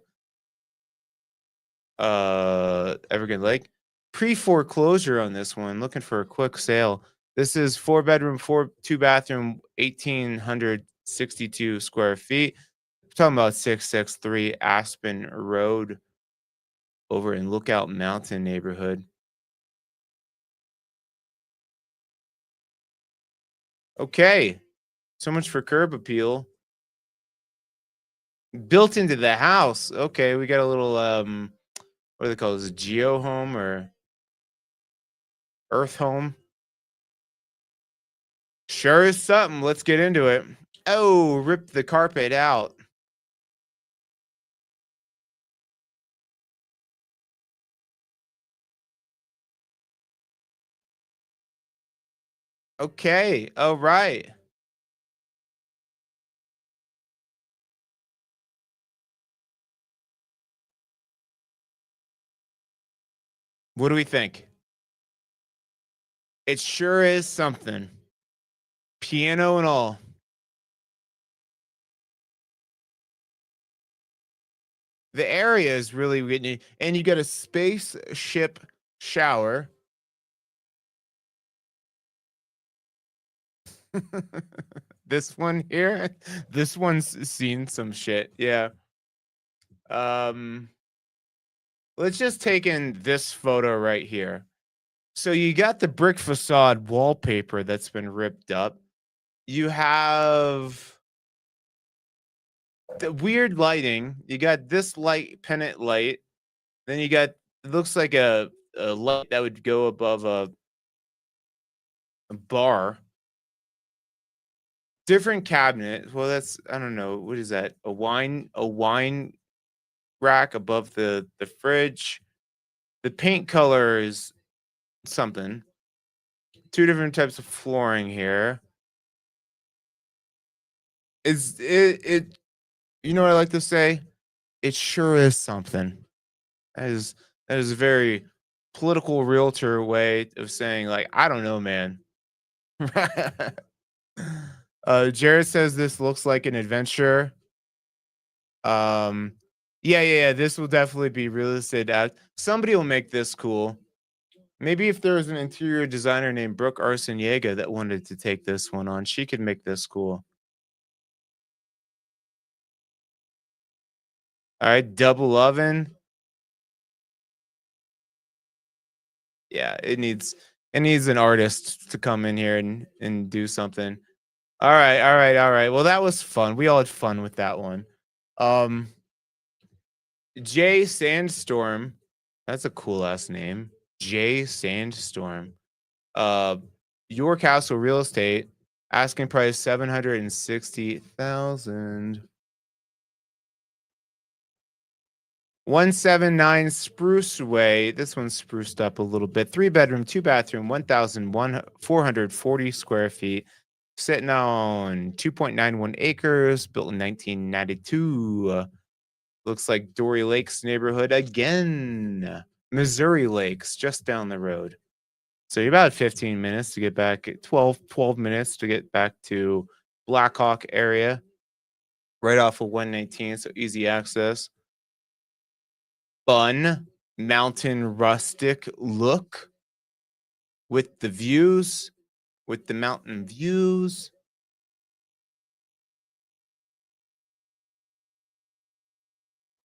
Evergreen Lake. Pre-foreclosure on this one, looking for a quick sale. This is 4 bedroom, 2 bathroom, 1,862 square feet. We're talking about 663 Aspen Road over in Lookout Mountain neighborhood. Okay, so much for curb appeal. Built into the house. Okay, we got a little what do they call this? A geo home or earth home? Sure is something. Let's get into it. Oh, rip the carpet out. Okay. All right. What do we think? It sure is something. Piano and all. The area is really good. And you got a spaceship shower. This one here, this one's seen some shit. Yeah. Um, let's just take in this photo right here. So you got the brick facade wallpaper that's been ripped up. You have the weird lighting. You got this light, pennant light. Then you got, it looks like a light that would go above a bar. Different cabinet. Well, that's, I don't know. What is that? A wine rack above the fridge. The paint color is something. Two different types of flooring here. Is it you know what I like to say? It sure is something. That is that is a very political realtor way of saying, like, I don't know, man. Jared says this looks like an adventure. Um, yeah. This will definitely be real estate ad. Somebody will make this cool. Maybe if there was an interior designer named Brooke Arciniega that wanted to take this one on, she could make this cool. All right, double oven. Yeah, it needs an artist to come in here and do something. All right. Well, that was fun. We all had fun with that one. Um, Jay Sandstorm. That's a cool ass name. Jay Sandstorm. Uh, Your Castle Real Estate. Asking price 760,000. 179 Spruce Way. This one's spruced up a little bit. 3 bedroom, 2 bathroom, 1,440 square feet. Sitting on 2.91 acres, built in 1992. Looks like Dory Lakes neighborhood again. Missouri Lakes, just down the road. So you're about 15 minutes to get back, 12 minutes to get back to Blackhawk area, right off of 119, so easy access. Fun mountain rustic look with the views, with the mountain views.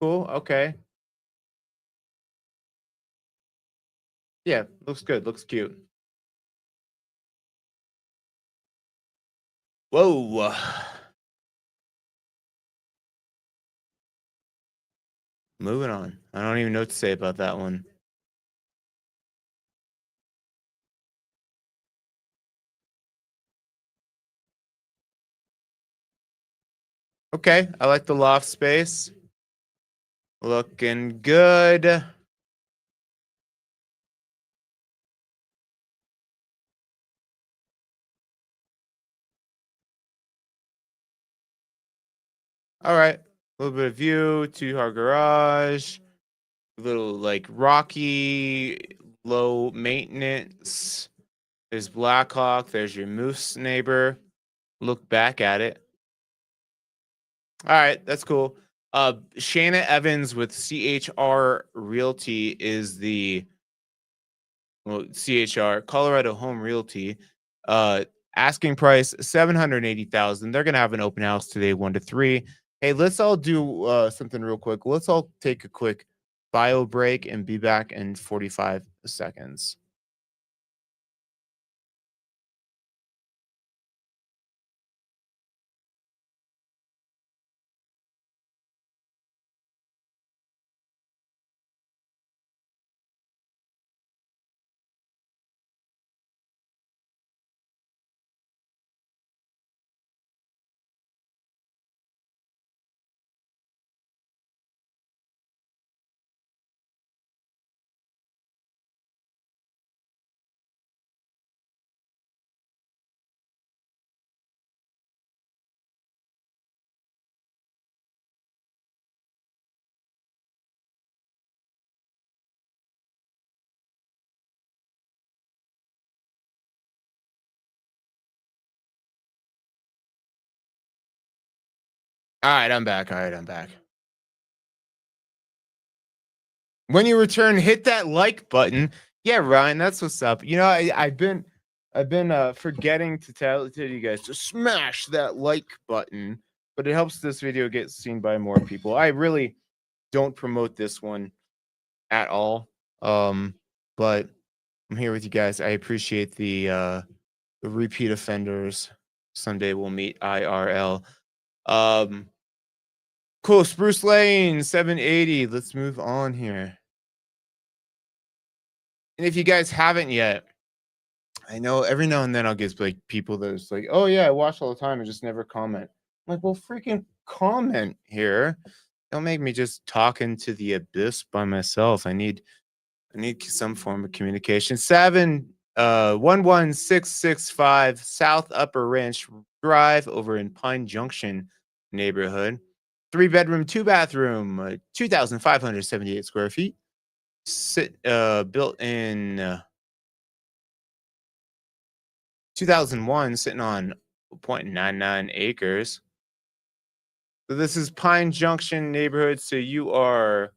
Cool. Okay. Yeah, looks good. Looks cute. Whoa. Moving on. I don't even know what to say about that one. Okay, I like the loft space. Looking good. All right. A little bit of view, 2 car garage, a little like rocky, low maintenance. There's Blackhawk. There's your moose neighbor. Look back at it. All right, that's cool. Shana Evans with CHR Realty is the, well, CHR Colorado Home Realty. Uh, Asking price 780,000. They're gonna have an open house today, 1 to 3. Hey, let's all do something real quick. Let's all take a quick bio break and be back in 45 seconds. All right, I'm back. All right, I'm back. When you return, hit that like button. Yeah, Ryan, that's what's up. You know, I've been forgetting to tell you guys to smash that like button, but it helps this video get seen by more people. I really don't promote this one at all. But I'm here with you guys. I appreciate the repeat offenders. Someday we'll meet IRL. Um, cool. Spruce Lane, 780. Let's move on here. And if you guys haven't yet, I know every now and then I'll get like people that's like, oh yeah, I watch all the time and just never comment. I'm like, well, freaking comment here. Don't make me just talking to the abyss by myself. I need some form of communication. 11665 South Upper Ranch Drive over in Pine Junction neighborhood. 3 bedroom, 2 bathroom, 2,578 square feet. Built in 2001, sitting on 0.99 acres. So this is Pine Junction neighborhood. So you're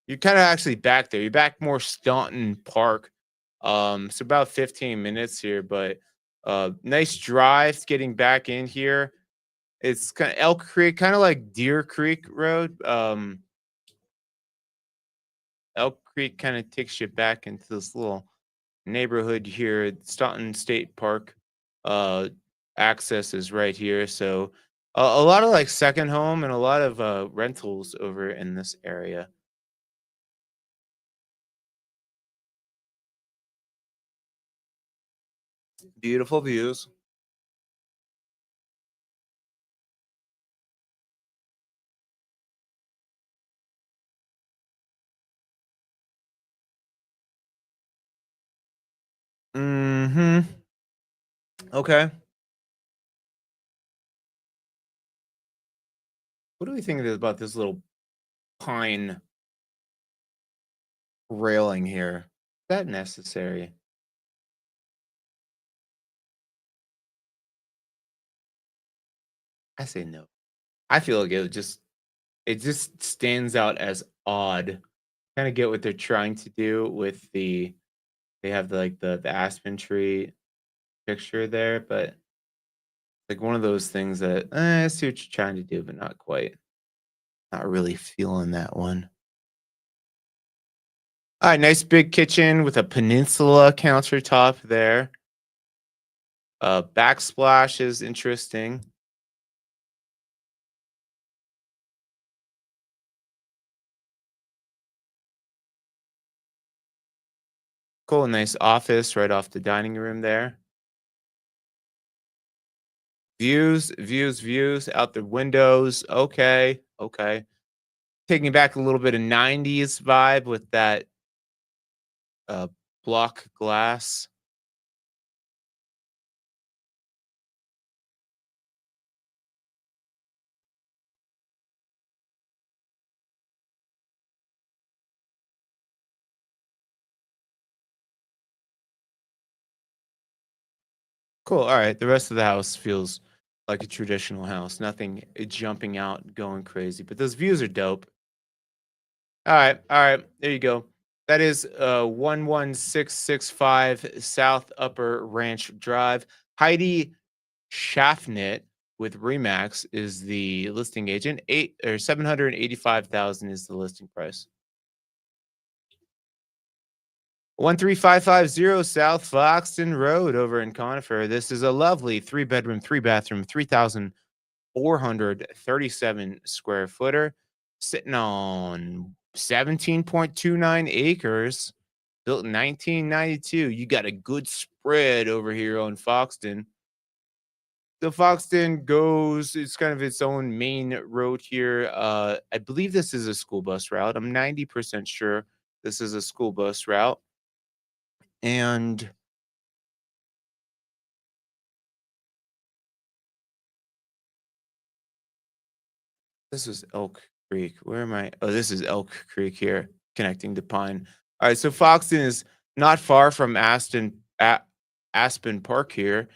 kind of actually back there. You're back more Staunton Park. So about 15 minutes here, but nice drive getting back in here. It's kind of Elk Creek, kind of like Deer Creek Road. Elk Creek kind of takes you back into this little neighborhood here at Staunton State Park. Uh, Access is right here, so a lot of like second home and a lot of rentals over in this area. Beautiful views. Hmm. Okay. What do we think about this little pine railing here? Is that necessary? I say no. I feel like it just stands out as odd. Kind of get what they're trying to do with they have the aspen tree picture there, but like one of those things that I see what you're trying to do, but not quite. Not really feeling that one. All right, nice big kitchen with a peninsula countertop there. Backsplash is interesting. Cool, nice office right off the dining room there. Views out the windows. Okay, okay. Taking back a little bit of 90s vibe with that uh block glass. Cool. All right. The rest of the house feels like a traditional house. Nothing jumping out, going crazy. But those views are dope. All right. All right. There you go. That is 11665 South Upper Ranch Drive. Heidi Schaffnet with Remax is the listing agent. 785,000 is the listing price. 13550 South Foxton Road over in Conifer. This is a lovely 3 bedroom, 3 bathroom, 3,437 square footer, sitting on 17.29 acres, built in 1992. You got a good spread over here on Foxton. The Foxton goes, it's kind of its own main road here. I believe this is a school bus route. I'm 90% sure this is a school bus route. And this is Elk Creek. Where am I? Oh, this is Elk Creek here, connecting to Pine. All right, so Foxton is not far from Aspen Park here.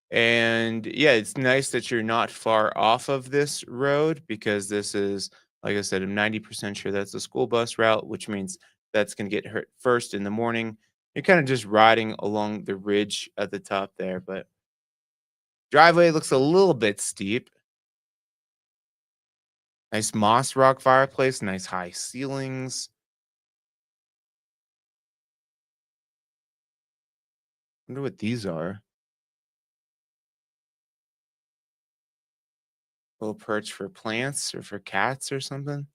And yeah, it's nice that you're not far off of this road because this is, like I said, I'm 90% sure that's a school bus route, which means that's going to get hurt first in the morning. You're kind of just riding along the ridge at the top there, but driveway looks a little bit steep. Nice moss rock fireplace, nice high ceilings. Wonder what these are. Little perch for plants or for cats or something.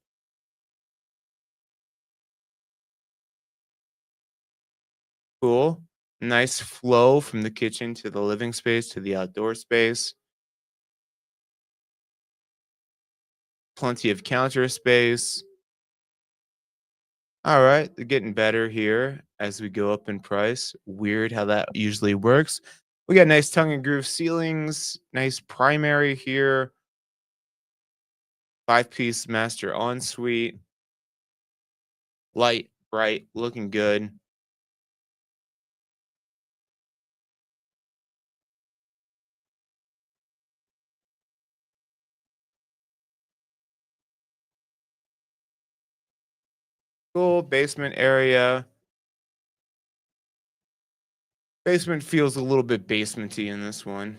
Cool. Nice flow from the kitchen to the living space to the outdoor space. Plenty of counter space. All right, they're getting better here as we go up in price. Weird how that usually works. We got nice tongue and groove ceilings, nice primary here, 5-piece master ensuite, light, bright, looking good. Cool basement area. Basement feels a little bit basementy in this one.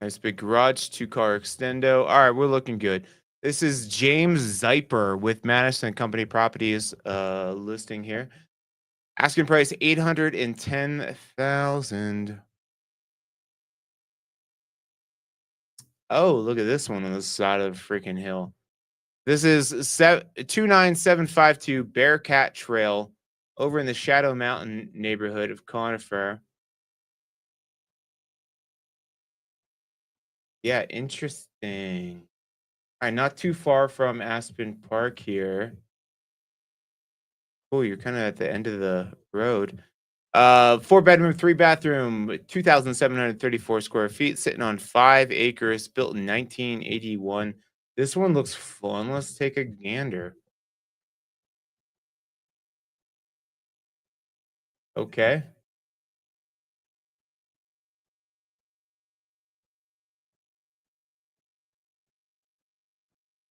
Nice big garage, 2-car extendo. All right, we're looking good. This is James Zeiper with Madison Company Properties listing here. Asking price 810,000. Oh, look at this one on the side of the freaking hill. This is 29752 Bearcat Trail over in the Shadow Mountain neighborhood of Conifer. Yeah, interesting. All right, not too far from Aspen Park here. Oh, you're kind of at the end of the road. 4-bedroom, 3-bathroom, 2,734 square feet, sitting on 5 acres, built in 1981. This one looks fun. Let's take a gander. Okay.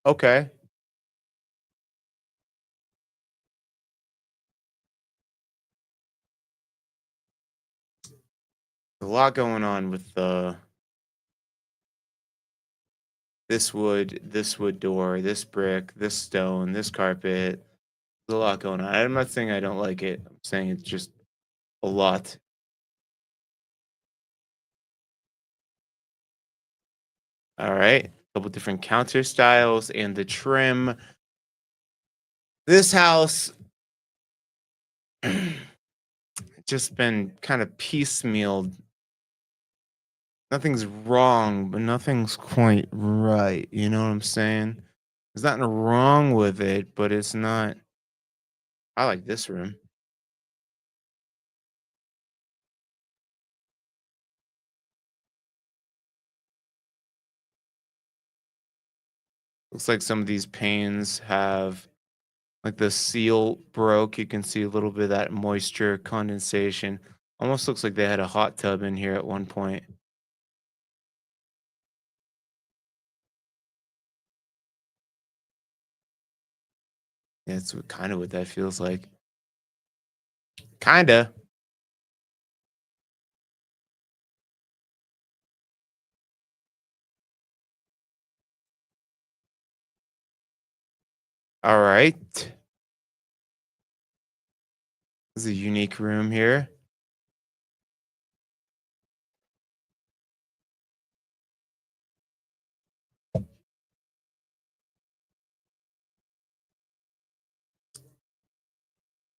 Okay. A lot going on with this wood door, this brick, this stone, this carpet. There's a lot going on. I'm not saying I don't like it. I'm saying it's just a lot. All right. A couple different counter styles and the trim. This house just been kind of piecemealed. Nothing's wrong, but nothing's quite right. You know what I'm saying? There's nothing wrong with it, but it's not. I like this room. Looks like some of these panes have like the seal broke. You can see a little bit of that moisture condensation. Almost looks like they had a hot tub in here at one point. Yeah, it's kind of what that feels like. Kinda. All right. This is a unique room here.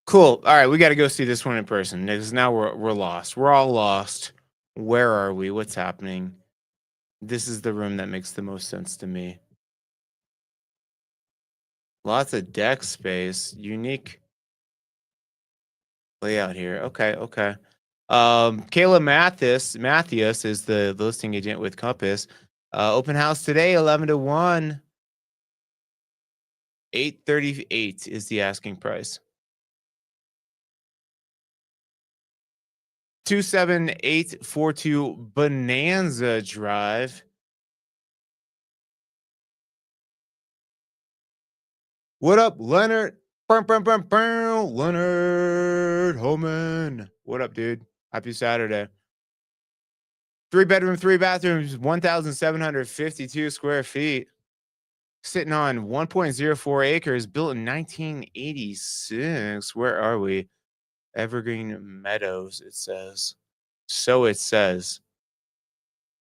Cool. All right, we got to go see this one in person because now we're lost. We're all lost. Where are we? What's happening? This is the room that makes the most sense to me. Lots of deck space. Unique layout here. Okay, okay. Kayla Mathias is the listing agent with Compass. Open house today, 11 to 1. 838 is the asking price. 27842 Bonanza Drive. What up, Leonard? Leonard Holman. What up, dude? Happy Saturday. 3-bedroom, 3 bathrooms, 1,752 square feet. Sitting on 1.04 acres, built in 1986. Where are we? Evergreen Meadows, it says. So it says.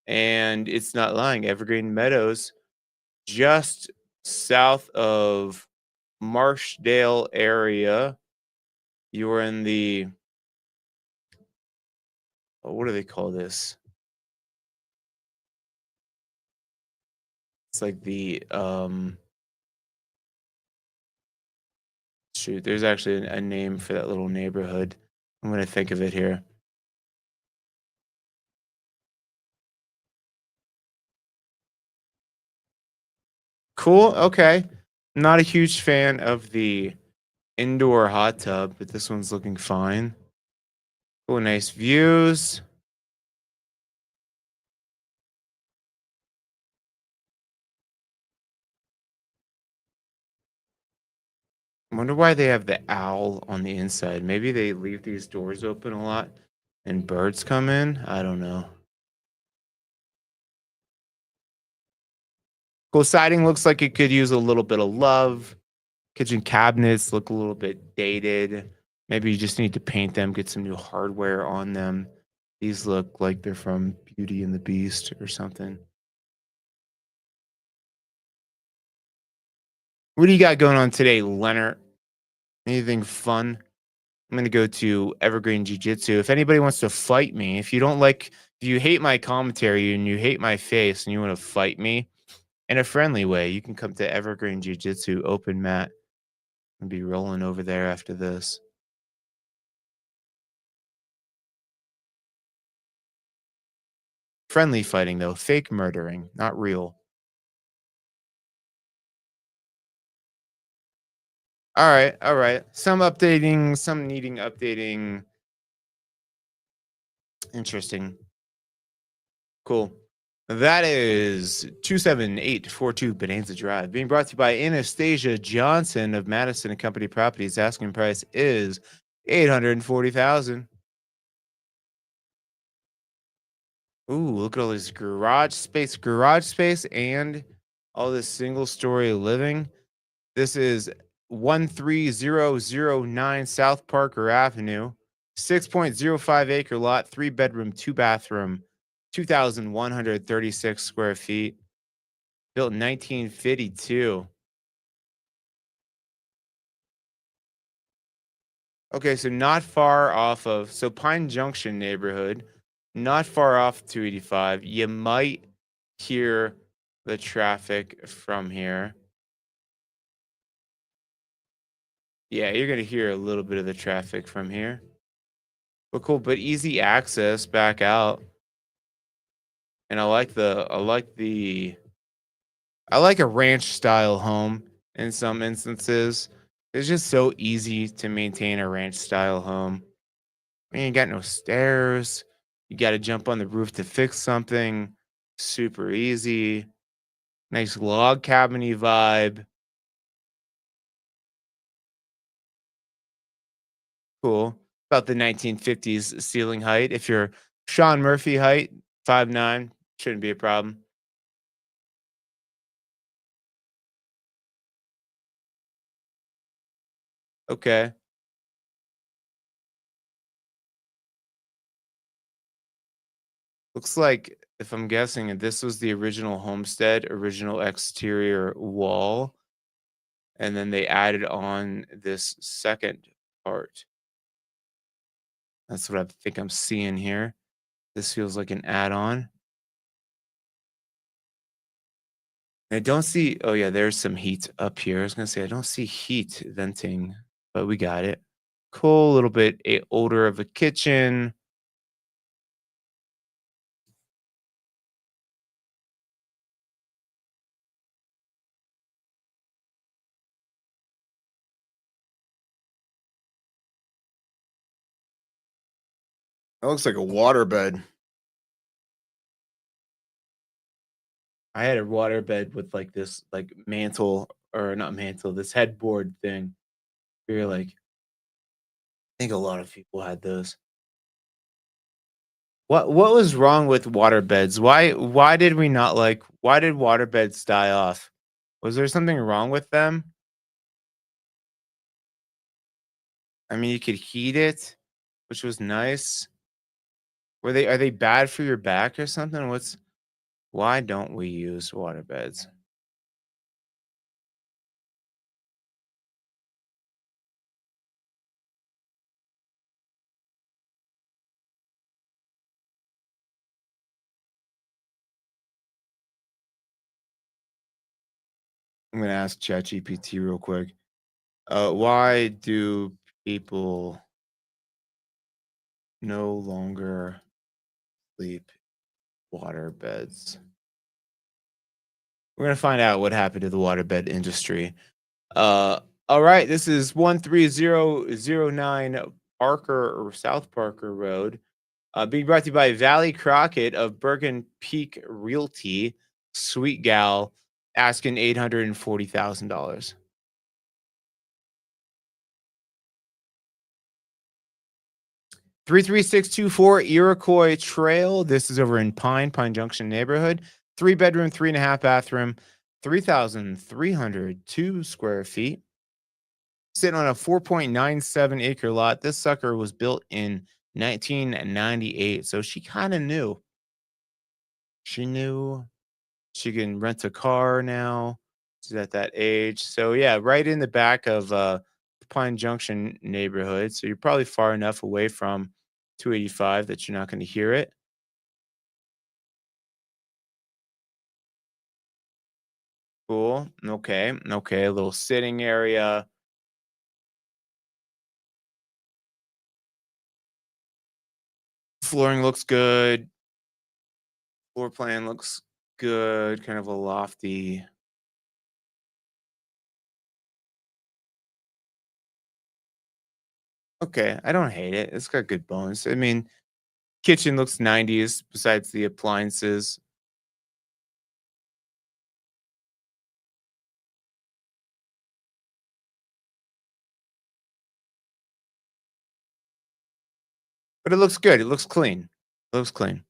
And it's not lying. Evergreen Meadows, just south of Marshdale area. You're in the, what do they call this? It's like the shoot, there's actually a name for that little neighborhood. I'm gonna think of it here. Cool. Okay. Not a huge fan of the indoor hot tub, but this one's looking fine. Cool, nice views. I wonder why they have the owl on the inside. Maybe they leave these doors open a lot and birds come in. I don't know. Cool, siding looks like it could use a little bit of love. Kitchen cabinets look a little bit dated. Maybe you just need to paint them, get some new hardware on them. These look like they're from Beauty and the Beast or something. What do you got going on today, Leonard? Anything fun? I'm gonna go to Evergreen Jiu Jitsu. If anybody wants to fight me, if you hate my commentary and you hate my face and you want to fight me in a friendly way, you can come to Evergreen Jiu Jitsu open mat and be rolling over there after this. Friendly fighting though, fake murdering, not real. All right, all right. Some updating, some needing updating. Interesting. Cool. That is 27842 Bonanza Drive. Being brought to you by Anastasia Johnson of Madison and Company Properties. Asking price is 840,000. Ooh, look at all this garage space, and all this single story living. This is 13009 South Parker Avenue, 6.05 acre lot, 3 bedroom, 2 bathroom, 2,136 square feet, built in 1952. Okay, so not far off of, so Pine Junction neighborhood, not far off 285. You might hear the traffic from here. Yeah, you're gonna hear a little bit of the traffic from here. But cool, but easy access back out. And I like a ranch style home in some instances. It's just so easy to maintain a ranch style home. You ain't got no stairs. You got to jump on the roof to fix something. Super easy. Nice log cabiny vibe. Cool. About the 1950s ceiling height. If you're Sean Murphy height, 5'9", shouldn't be a problem. Okay. Looks like, if I'm guessing, this was the original homestead, original exterior wall, and then they added on this second part. That's what I think I'm seeing here. This feels like an add-on. I don't see. Oh yeah, there's some heat up here. I was gonna say I don't see heat venting, but we got it. Cool. A little bit older of a kitchen. That looks like a waterbed. I had a waterbed with like this like mantle, or not mantle, this headboard thing. You're like, I think a lot of people had those. What was wrong with waterbeds? Why did waterbeds die off? Was there something wrong with them? I mean, you could heat it. which was nice. Are they bad for your back or something? Why don't we use water beds? I'm gonna ask ChatGPT real quick. Why do people no longer sleep water beds? We're gonna find out what happened to the waterbed industry. Uh, all right, this is 13009 Parker or South Parker Road. Being brought to you by Valley Crockett of Bergen Peak Realty. Sweet gal asking $840,000. 33624 Iroquois Trail. This is over in Pine Junction neighborhood. 3 bedroom, 3.5 bathroom, 3,302 square feet. Sitting on a 4.97 acre lot. This sucker was built in 1998. So she kind of knew. She knew she can rent a car now. She's at that age. So yeah, right in the back of Pine Junction neighborhood. So you're probably far enough away from 285 that you're not going to hear it. Cool. Okay. Okay. A little sitting area. Flooring looks good. Floor plan looks good. Kind of a lofty. Okay. I don't hate it. It's got good bones. I mean, kitchen looks 90s besides the appliances. But it looks good. It looks clean. It looks clean.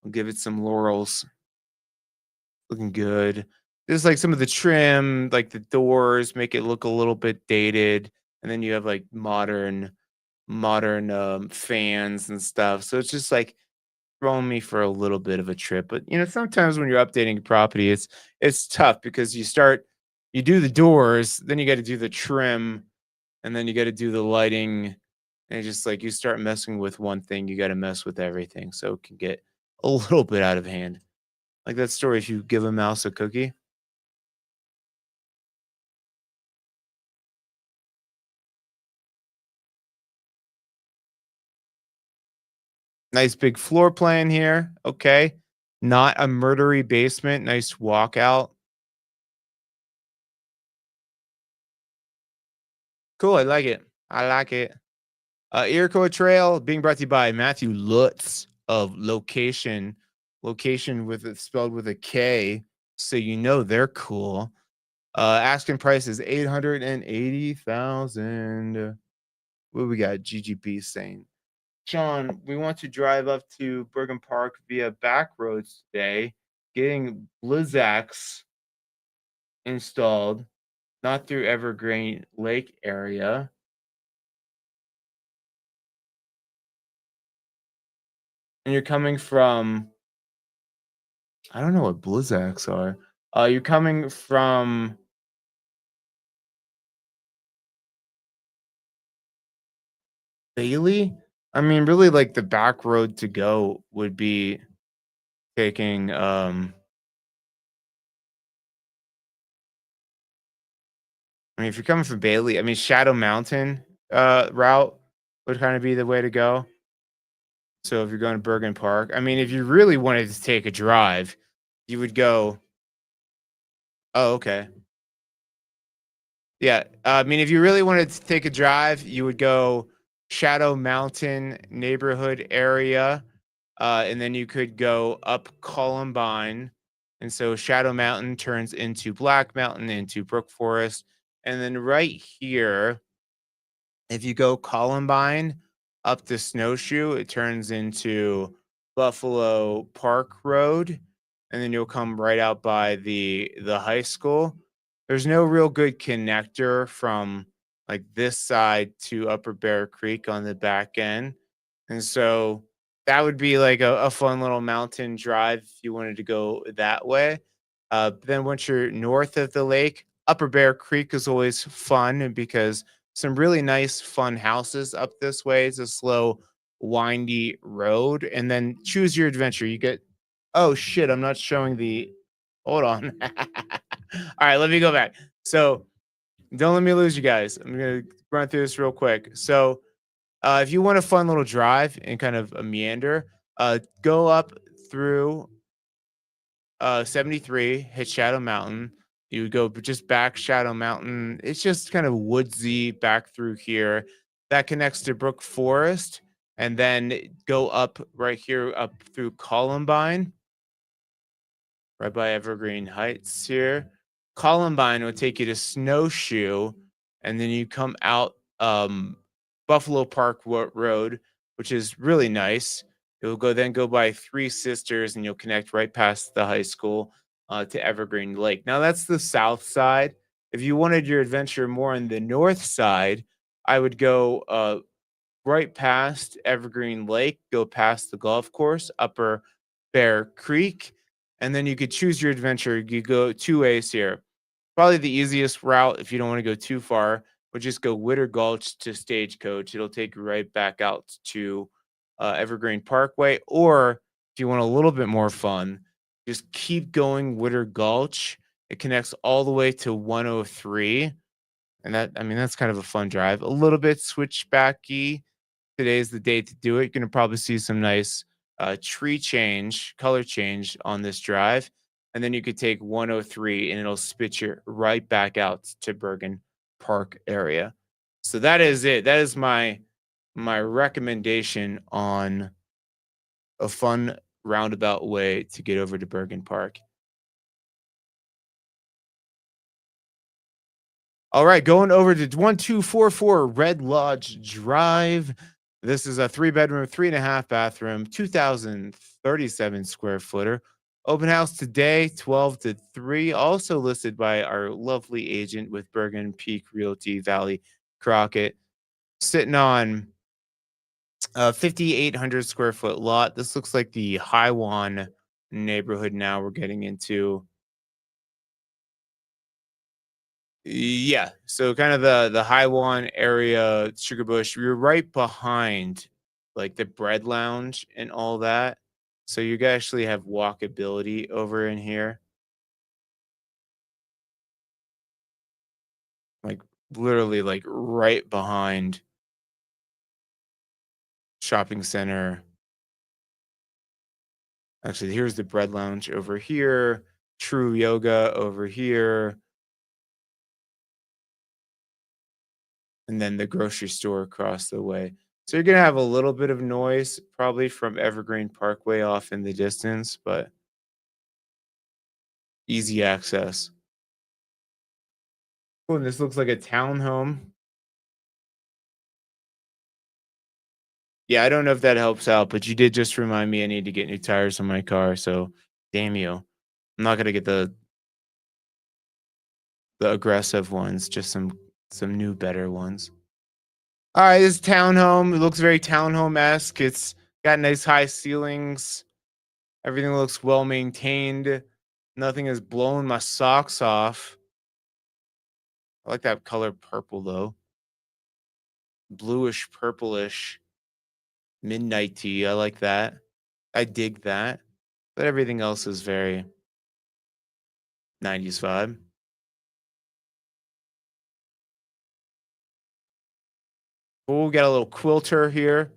I'll give it some laurels. Looking good. Just like some of the trim, like the doors make it look a little bit dated. And then you have like modern fans and stuff. So it's just like throwing me for a little bit of a trip. But sometimes when you're updating a property, it's tough because you do the doors, then you got to do the trim, and then you got to do the lighting. And it's just like you start messing with one thing, you got to mess with everything. So it can get a little bit out of hand. Like that story, if you give a mouse a cookie. Nice big floor plan here. Okay. Not a murdery basement. Nice walkout. Cool. I like it. I like it. Iroquois Trail being brought to you by Matthew Lutz of Location. Location with it spelled with a K. So they're cool. Asking price is 880,000. What we got? GGB saying, Sean, we want to drive up to Bergen Park via back roads today, getting Blizzaks installed, not through Evergreen Lake area. And you're coming from, I don't know what Blizzaks are. You're coming from Bailey? I mean, really, like the back road to go would be taking, I mean, if you're coming from Bailey, I mean, Shadow Mountain route would kind of be the way to go. So if you're going to Bergen Park, I mean, if you really wanted to take a drive, you would go, oh, okay. Yeah. I mean, if you really wanted to take a drive, you would go Shadow Mountain neighborhood area. And then you could go up Columbine. And so Shadow Mountain turns into Black Mountain, into Brook Forest. And then right here, if you go Columbine up to Snowshoe, it turns into Buffalo Park Road, and then you'll come right out by the high school. There's no real good connector from like this side to Upper Bear Creek on the back end. And so that would be like a fun little mountain drive if you wanted to go that way. Then once you're north of the lake, Upper Bear Creek is always fun because some really nice, fun houses up this way. It's a slow, windy road. And then choose your adventure. You get, oh shit, I'm not showing the, hold on. All right, let me go back. So don't let me lose you guys. I'm going to run through this real quick. So, if you want a fun little drive and kind of a meander, go up through 73, hit Shadow Mountain. You would go just back Shadow Mountain. It's just kind of woodsy back through here. That connects to Brook Forest, and then go up right here up through Columbine, right by Evergreen Heights here. Columbine will take you to Snowshoe, and then you come out Buffalo Park Road, which is really nice. You'll go by Three Sisters, and you'll connect right past the high school to Evergreen Lake. Now that's the south side. If you wanted your adventure more on the north side, I would go right past Evergreen Lake, go past the golf course, Upper Bear Creek, and then you could choose your adventure. You go two ways here. Probably the easiest route if you don't want to go too far would just go Witter Gulch to Stagecoach. It'll take you right back out to Evergreen Parkway. Or if you want a little bit more fun, just keep going Witter Gulch. It connects all the way to 103. And that, I mean, that's kind of a fun drive. A little bit switchbacky. Today's the day to do it. You're going to probably see some nice color change on this drive. And then you could take 103 and it'll spit you right back out to Bergen Park area. So that is it. That is my recommendation on a fun roundabout way to get over to Bergen Park. All right, going over to 1244 Red Lodge Drive. This is a 3 bedroom, 3.5 bathroom, 2,037 square footer. Open house today, 12 to 3. Also listed by our lovely agent with Bergen Peak Realty Valley Crockett. Sitting on a 5,800 square foot lot. This looks like the Highwan neighborhood now we're getting into. Yeah, so kind of the Highwan area, Sugar Bush. We are right behind like the bread lounge and all that. So you guys actually have walkability over in here, like literally like right behind shopping center. Actually, here's the bread lounge over here, True Yoga over here, and then the grocery store across the way. So you're gonna have a little bit of noise probably from Evergreen Parkway off in the distance, but easy access. Oh, and this looks like a townhome. Yeah, I don't know if that helps out, but you did just remind me I need to get new tires on my car. So, damn you. I'm not gonna get the aggressive ones, just some new better ones. All right, this townhome. It looks very townhome esque. It's got nice high ceilings. Everything looks well maintained. Nothing has blown my socks off. I like that color purple though. Bluish, purplish, midnight tea. I like that. I dig that. But everything else is very 90s vibe. Cool. Got a little quilter here.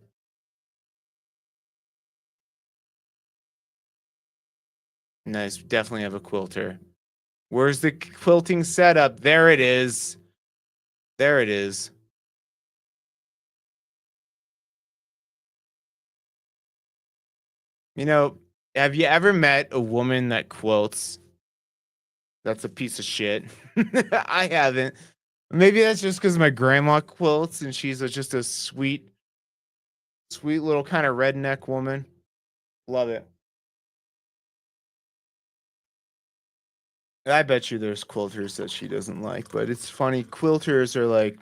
Nice. Definitely have a quilter. Where's the quilting setup? There it is. There it is. You know, have you ever met a woman that quilts? That's a piece of shit. I haven't. Maybe that's just because my grandma quilts and she's just a sweet, sweet little kind of redneck woman. Love it. I bet you there's quilters that she doesn't like, but it's funny. Quilters are like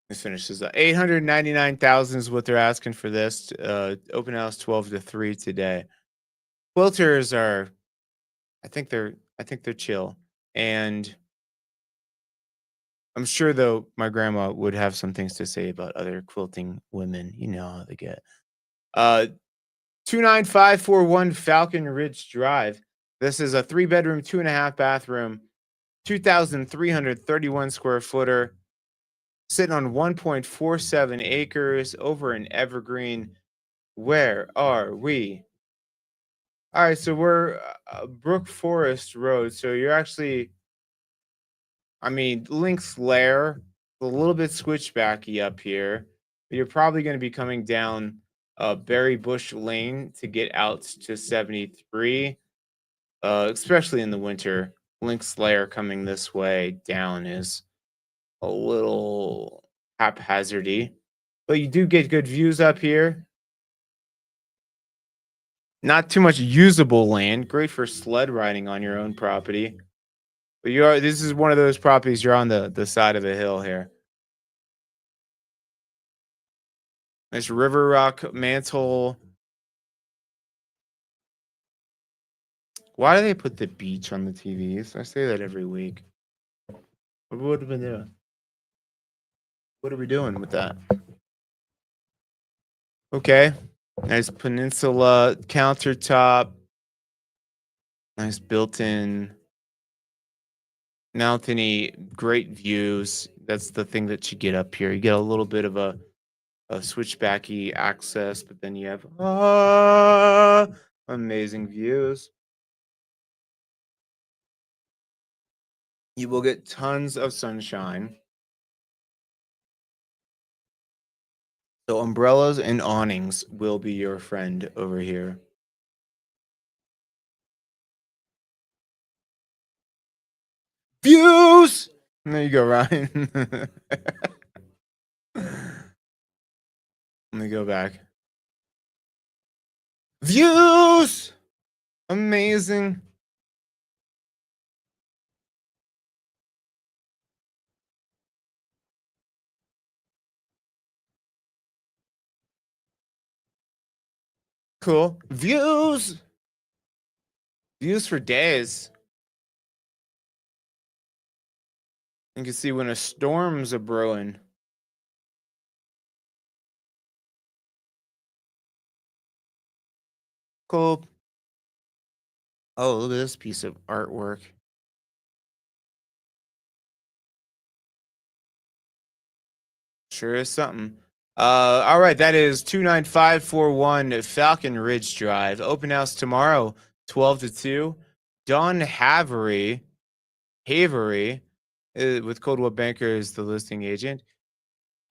Let's finish this up. 899,000 is what they're asking for this. Open house 12 to 3 today. Quilters are, I think they're chill. And I'm sure though my grandma would have some things to say about other quilting women. You know how they get. Uh 29541 Falcon Ridge Drive. This is a 3 bedroom, 2.5 bathroom, 2,331 square footer, sitting on 1.47 acres over in Evergreen. Where are we? All right, so we're Brook Forest Road. So you're actually, I mean, Link's Lair, a little bit switchbacky up here. But you're probably going to be coming down Berry Bush Lane to get out to 73, especially in the winter. Link's Lair coming this way down is a little haphazardy, but you do get good views up here. Not too much usable land. Great for sled riding on your own property. But you are this is one of those properties you're on the side of a hill here. Nice river rock mantle. Why do they put the beach on the TVs? I say that every week. What would have been doing? What are we doing with that? Okay. Nice peninsula countertop. Nice built-in mountainy, great views. That's the thing that you get up here. You get a little bit of a switchbacky access, but then you have amazing views. You will get tons of sunshine. So umbrellas and awnings will be your friend over here. Views. There you go, Ryan. Let me go back. Views. Amazing. Cool. Views. Views for days. You can see when a storm's a brewing. Cool. Oh, look at this piece of artwork. Sure is something. All right, that is 29541 Falcon Ridge Drive. Open house tomorrow, 12 to 2. Don Havery, with Coldwell Banker is the listing agent.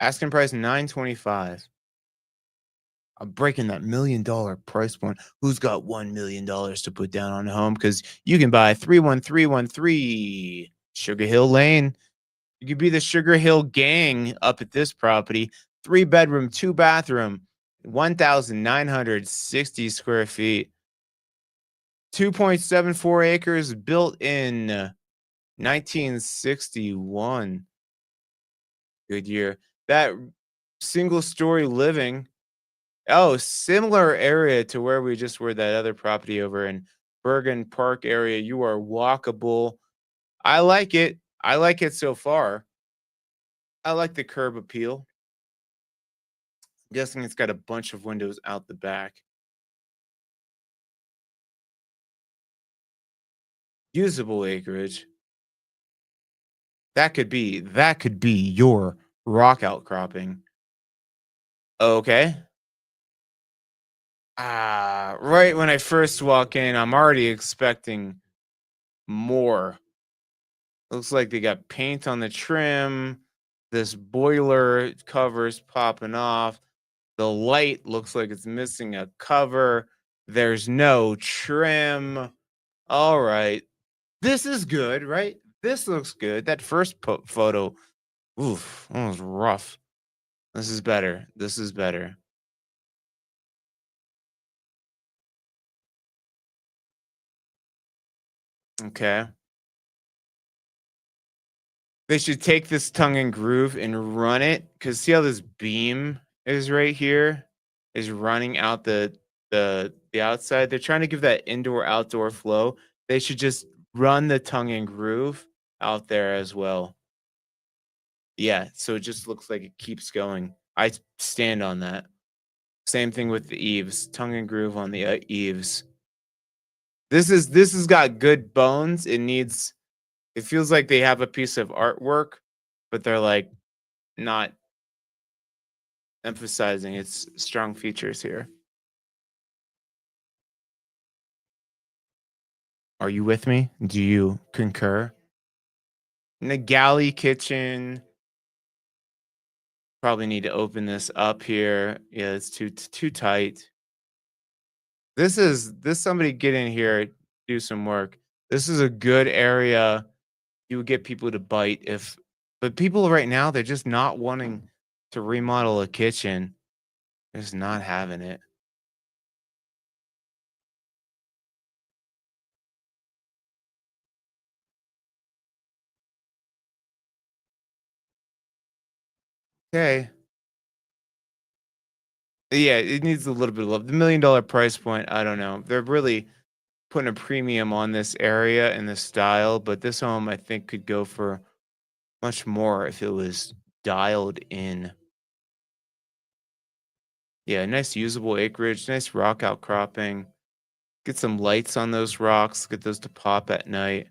Asking price 925. I'm breaking that $1 million price point. Who's got $1 million to put down on a home? Because you can buy 31313 Sugar Hill Lane. You could be the Sugar Hill gang up at this property. 3 bedroom, 2 bathroom, 1,960 square feet, 2.74 acres, built in 1961. Good year. That single story living. Oh, similar area to where we just were, that other property over in Bergen Park area. You are walkable. I like it. I like it so far. I like the curb appeal. I'm guessing it's got a bunch of windows out the back. Usable acreage. That could be your rock outcropping. Okay. Right when I first walk in, I'm already expecting more. Looks like they got paint on the trim. This boiler cover's popping off. The light looks like it's missing a cover. There's no trim. All right. This is good, right? This looks good. That first photo, oof, that was rough. This is better. This is better. Okay. They should take this tongue and groove and run it, because see how this beam is right here? Is running out the outside? They're trying to give that indoor-outdoor flow. They should just run the tongue and groove out there as well. Yeah, so it just looks like it keeps going. Stand on that. Same thing with the eaves, tongue and groove on the, eaves. This has got good bones. It feels like they have a piece of artwork, but they're, like, not emphasizing its strong features here. Are you with me? Do you concur? In the galley kitchen, probably need to open this up here. Yeah, it's too tight. This somebody get in here, do some work. This is a good area. You would get people to bite if, but people right now, they're just not wanting to remodel a kitchen. They're just not having it. Okay. Yeah, it needs a little bit of love. The $1 million price point, I don't know. They're really putting a premium on this area and the style, but this home I think could go for much more if it was dialed in. Yeah, nice usable acreage, nice rock outcropping. Get some lights on those rocks, get those to pop at night.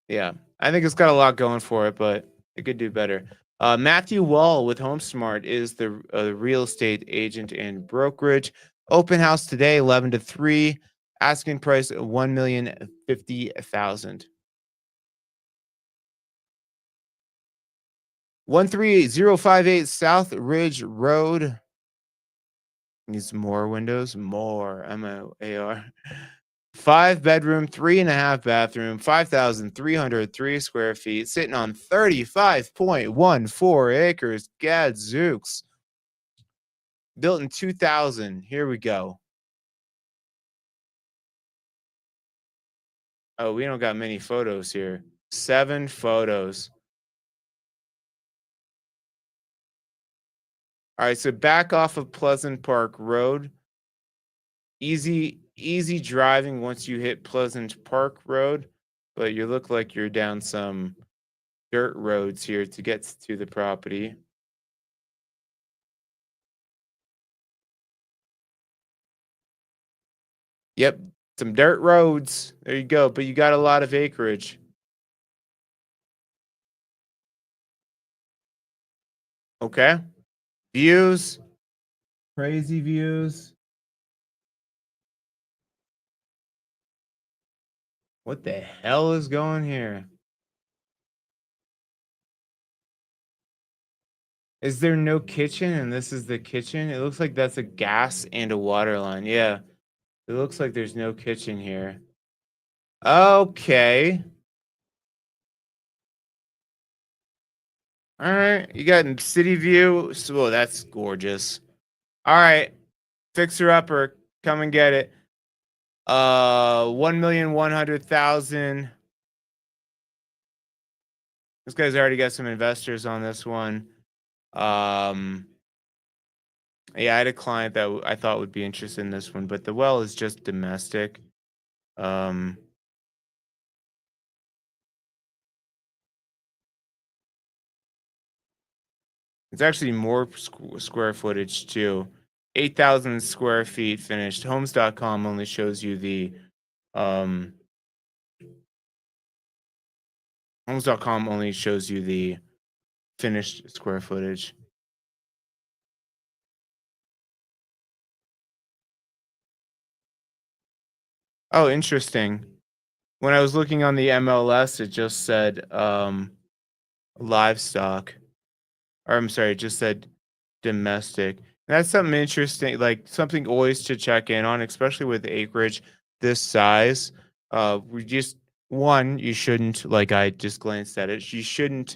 Yeah, I think it's got a lot going for it, but it could do better. Matthew Wall with HomeSmart is the real estate agent and brokerage. Open house today, 11 to 3. Asking price 1,050,000. 13058 South Ridge Road. Needs more windows, more MOAR. 5 bedroom, 3.5 bathroom, 5,303 square feet, sitting on 35.14 acres. Gadzooks. Built in 2000. Here we go. Oh, we don't got many photos here. 7 photos. All right, so back off of Pleasant Park Road. Easy driving once you hit Pleasant Park Road, but you look like you're down some dirt roads here to get to the property. Yep, some dirt roads. There you go, but you got a lot of acreage. Okay. Views, crazy views. What the hell is going here? Is there no kitchen and this is the kitchen? It looks like that's a gas and a water line. Yeah. It looks like there's no kitchen here. Okay. All right. You got city view. So, that's gorgeous. All right. Fixer upper. Come and get it. 1,100,000. This guy's already got some investors on this one. Um, yeah, I had a client that I thought would be interested in this one, but the well is just domestic. Um, it's actually more square footage too. 8,000 square feet finished. Homes.com only shows you the um Homes.com only shows you the finished square footage. Oh, interesting. When I was looking on the MLS, it just said livestock. Or I'm sorry, it just said domestic. That's something interesting, like something always to check in on, especially with acreage this size. We just one, you shouldn't, like I just glanced at it, you shouldn't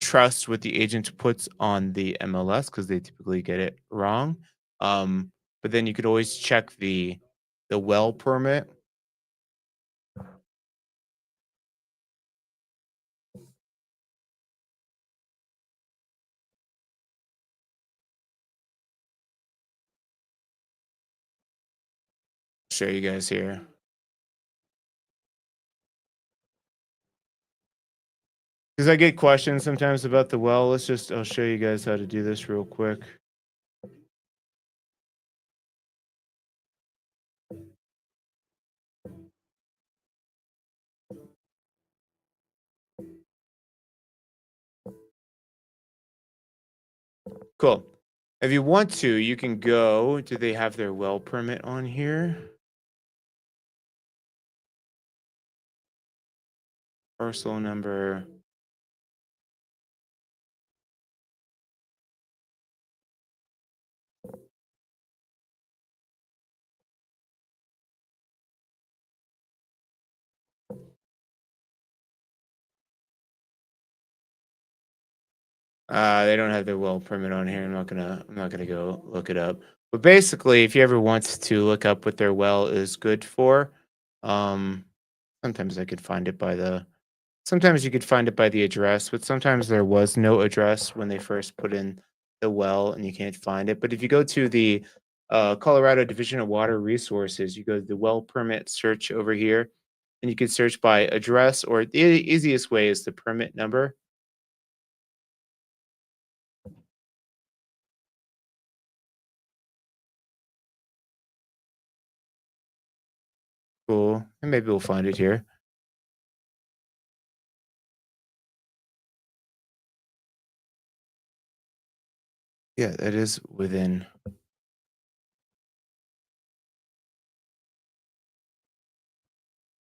trust what the agent puts on the MLS because they typically get it wrong. But then you could always check the well permit. show you guys here. Because I get questions sometimes about the well. I'll show you guys how to do this real quick. Cool. If you want to, you can go. Do they have their well permit on here? Parcel number. They don't have their well permit on here. I'm not gonna go look it up. But basically, if you ever want to look up what their well is good for, um, sometimes I could find it by the sometimes you could find it by the address, but sometimes there was no address when they first put in the well and you can't find it. But if you go to the Colorado Division of Water Resources, you go to the well permit search over here, and you can search by address, or the easiest way is the permit number. Cool. And maybe we'll find it here. Yeah, that is within.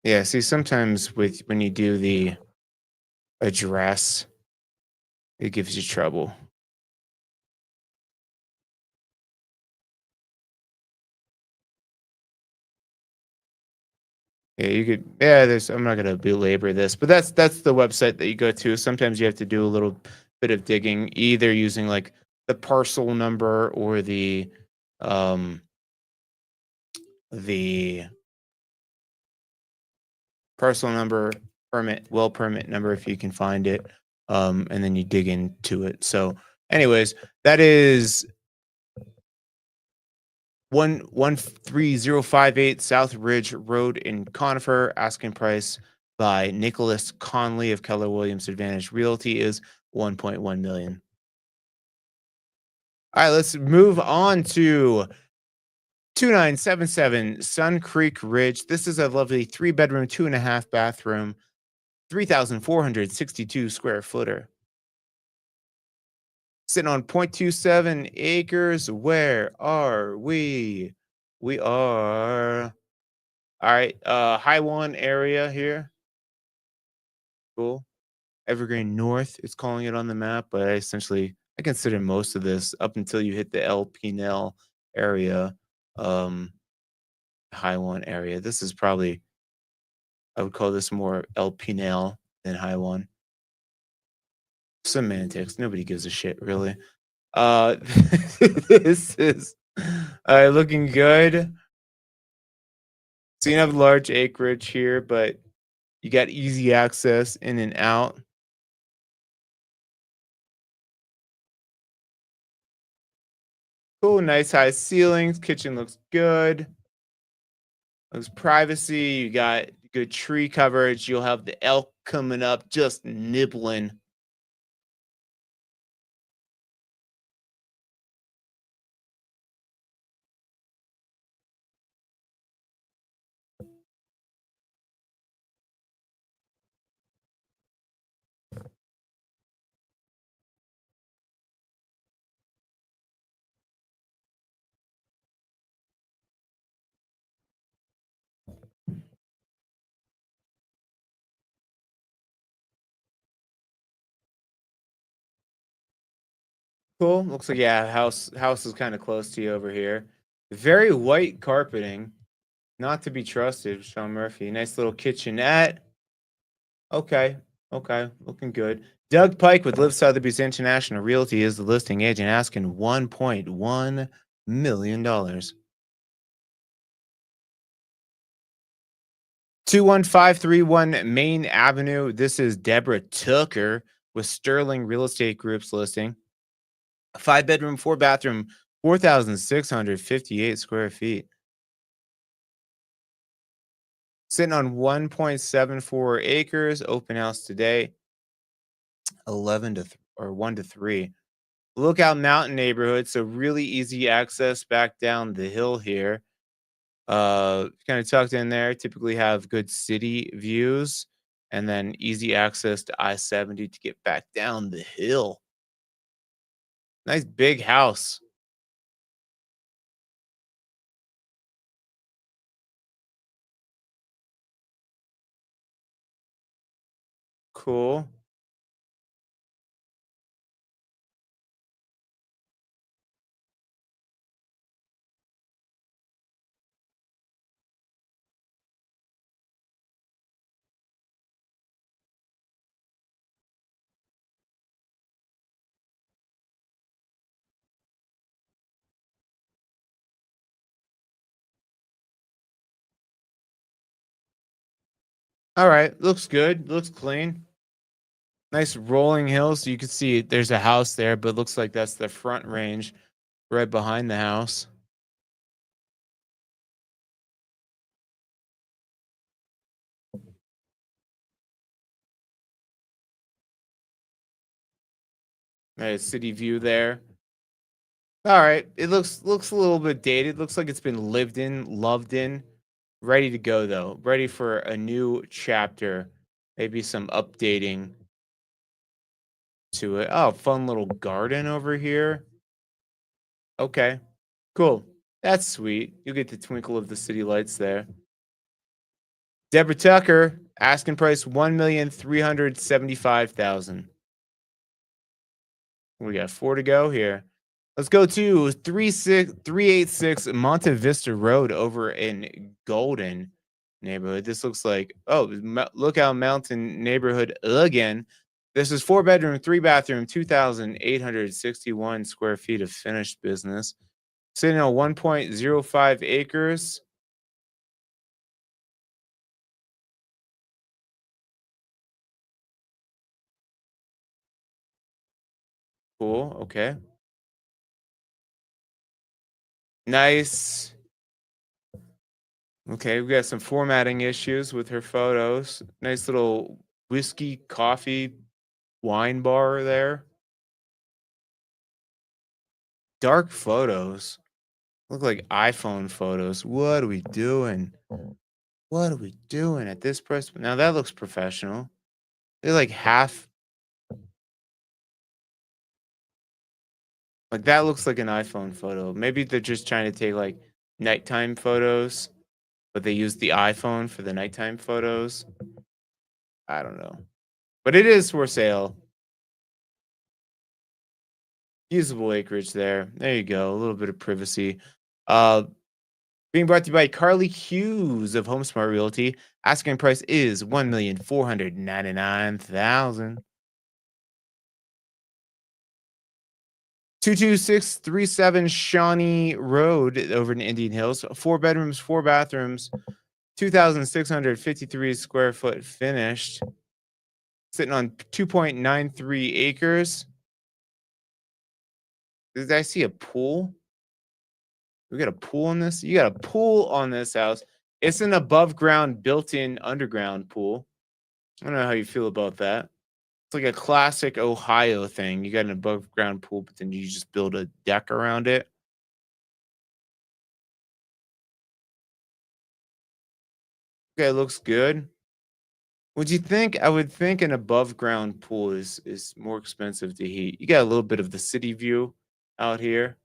Yeah, see, sometimes with when you do the address, it gives you trouble. Yeah, you could. Yeah, there's. I'm not gonna belabor this, but that's the website that you go to. Sometimes you have to do a little bit of digging, either using like the parcel number or um the parcel number, well permit number if you can find it, and then you dig into it. So, anyways, that is 13058 South Ridge Road in Conifer. Asking price by Nicholas Conley of Keller Williams Advantage Realty is 1.1 million. All right, let's move on to 2977 Sun Creek Ridge. This is a lovely 3-bedroom, 2.5 bathroom, 3,462 square footer. Sitting on 0.27 acres. Where are we? We are all right. High one area here. Cool. Evergreen North is calling it on the map, but I consider most of this up until you hit the El Pinel area, um, High one area. This is probably I would call this more El Pinel than High one. Semantics. Nobody gives a shit, really. This is looking good. So you have large acreage here, but you got easy access in and out. Cool, nice high ceilings. Kitchen looks good. Looks privacy. You got good tree coverage. You'll have the elk coming up just nibbling. Cool. Looks like yeah, house is kind of close to you over here. Very white carpeting. Not to be trusted, Sean Murphy. Nice little kitchenette. Okay. Okay. Looking good. Doug Pike with Live Sotheby's International Realty is the listing agent asking $1.1 million. 21531 Main Avenue. This is Deborah Tucker with Sterling Real Estate Group's listing. 5-bedroom, 4-bathroom, 4,658 square feet. Sitting on 1.74 acres. Open house today, 11 to or 1 to 3. Lookout Mountain neighborhood, so really easy access back down the hill here. Kind of tucked in there. Typically have good city views, and then easy access to I-70 to get back down the hill. Nice big house. Cool. All right, looks good. Looks clean. Nice rolling hills. So you can see there's a house there, but looks like that's the front range right behind the house. Nice city view there. All right, it looks a little bit dated. Looks like it's been lived in, loved in. Ready to go though. Ready for a new chapter. Maybe some updating to it. Oh, fun little garden over here. Okay, cool. That's sweet. You get the twinkle of the city lights there. Deborah Tucker, asking price 1,375,000. We got 4 to go here. Let's go to 386 Monte Vista Road over in Golden neighborhood. This looks like, oh, Lookout Mountain neighborhood again. This is 4 bedroom, 3 bathroom, 2,861 square feet of finished business. Sitting on 1.05 acres. Cool. Okay. Nice. Okay, we got some formatting issues with her photos. Nice little whiskey, coffee, wine bar there. Dark photos. Look like iPhone photos. What are we doing? What are we doing at this price? Now that looks professional. They're like half, like that looks like an iPhone photo. Maybe they're just trying to take like nighttime photos, but they use the iPhone for the nighttime photos. I don't know. But it is for sale. Usable acreage there. There you go. A little bit of privacy. Uh Being brought to you by Carly Hughes of HomeSmart Realty. Asking price is 1,499,000. 22637 Shawnee Road over in Indian Hills. 4 bedrooms, 4 bathrooms, 2,653 square foot finished. Sitting on 2.93 acres. Did I see a pool? We got a pool on this? You got a pool on this house. It's an above ground, built in underground pool. I don't know how you feel about that. It's like a classic Ohio thing. You got an above ground pool, but then you just build a deck around it. Okay, looks good. Would you think? I would think an above ground pool is more expensive to heat. You got a little bit of the city view out here.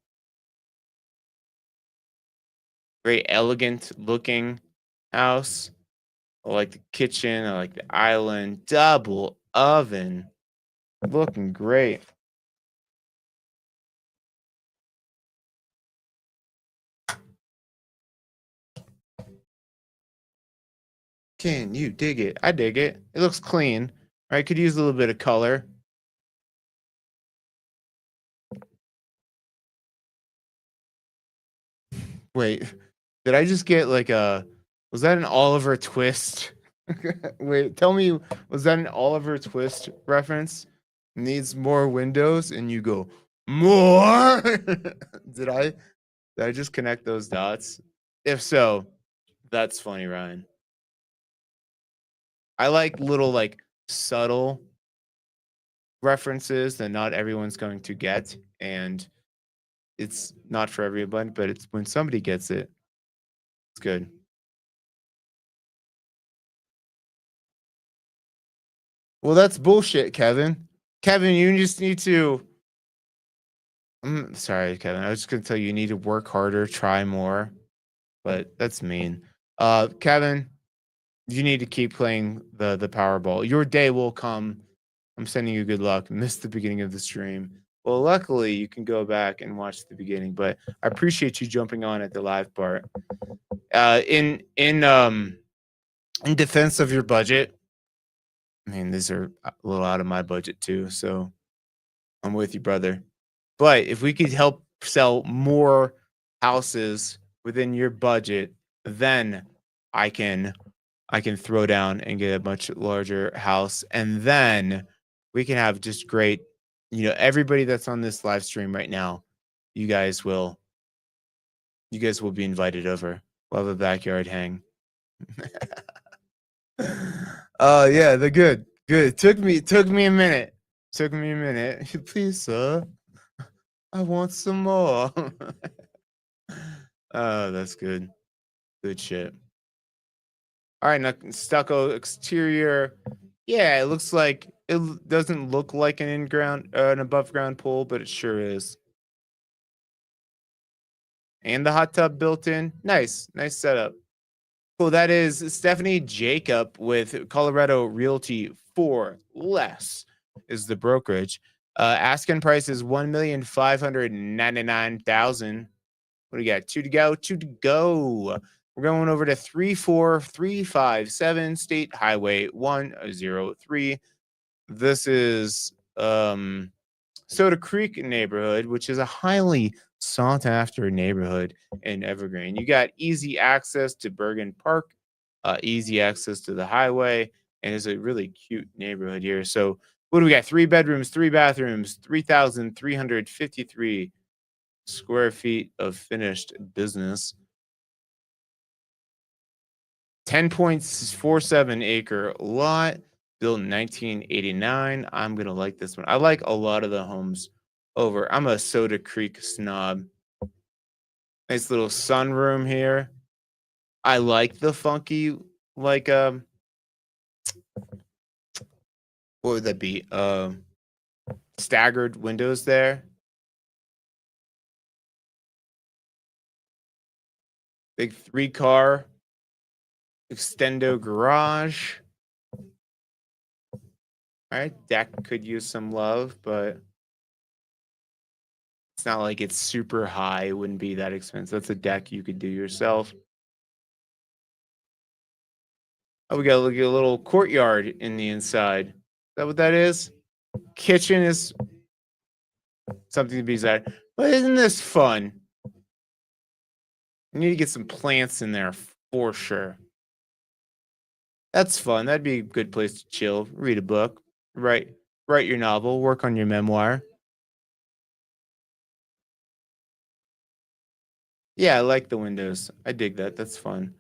Very elegant looking house. I like the kitchen. I like the island. Double oven. Looking great. Can you dig it? I dig it. It looks clean. Right? Could use a little bit of color. Wait, did I just get like a was that an Oliver Twist? Wait, tell me, was that an Oliver Twist reference? Needs more windows, and you go, more? Did I just connect those dots? If so, that's funny, Ryan. I like little like subtle references that not everyone's going to get, and it's not for everyone, but it's when somebody gets it, it's good. Well, that's bullshit, Kevin. Kevin, you just need to. I'm sorry, Kevin. I was just gonna tell you, you need to work harder, try more, but that's mean. Kevin, you need to keep playing the Powerball. Your day will come. I'm sending you good luck. Missed the beginning of the stream. Well, luckily you can go back and watch the beginning, but I appreciate you jumping on at the live part. In defense of your budget, I mean, these are a little out of my budget too, so I'm with you, brother. But if we could help sell more houses within your budget, then I can I can throw down and get a much larger house, and then we can have just great, everybody that's on this live stream right now, you guys will you guys will be invited over. We'll have a backyard hang. Oh yeah, they're good. Good. Took me a minute. Took me a minute. Please, sir. I want some more. Oh, that's good. Good shit. All right, now stucco exterior. Yeah, it looks like doesn't look like an in-ground, an above-ground pool, but it sure is. And the hot tub built in. Nice setup. Cool. That is Stephanie Jacob with Colorado Realty for less is the brokerage. Asking price is 1,599,000. What do you got? Two to go. Two to go. We're going over to 34357 State Highway 103. This is Soda Creek neighborhood, which is a highly sought after neighborhood in Evergreen. You got easy access to Bergen Park, easy access to the highway, and it's a really cute neighborhood here. So, what do we got? 3 bedrooms, 3 bathrooms, 3,353 square feet of finished business. 10.47 acre lot, built in 1989. I'm going to like this one. I like a lot of the homes over. I'm a Soda Creek snob. Nice little sunroom here. I like the funky, like, what would that be? Staggered windows there. Big 3-car extendo garage. All right, deck could use some love, but it's not like it's super high. It wouldn't be that expensive. That's a deck you could do yourself. Oh, we got a little courtyard in the inside. Is that what that is? Kitchen is something to be said. But isn't this fun? You need to get some plants in there for sure. That's fun. That'd be a good place to chill, read a book, write your novel, work on your memoir. Yeah, I like the windows. I dig that. That's fun.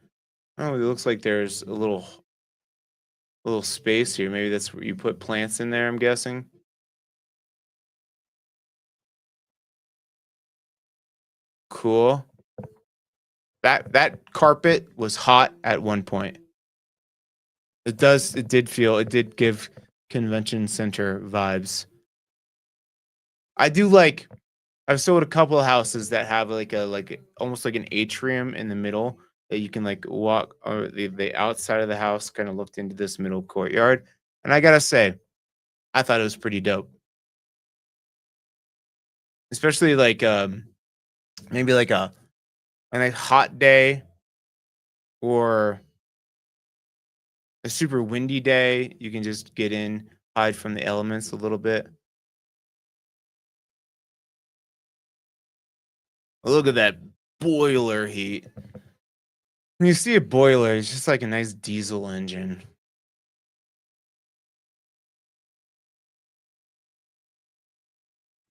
Oh, it looks like there's a little space here. Maybe that's where you put plants in there, I'm guessing. Cool. That carpet was hot at one point. It did give convention center vibes. I've sold a couple of houses that have almost like an atrium in the middle that you can like walk, or the outside of the house kind of looked into this middle courtyard. And I gotta say, I thought it was pretty dope. Especially maybe like a hot day or a super windy day. You can just get in, hide from the elements a little bit. Look at that boiler heat. When you see a boiler, it's just like a nice diesel engine.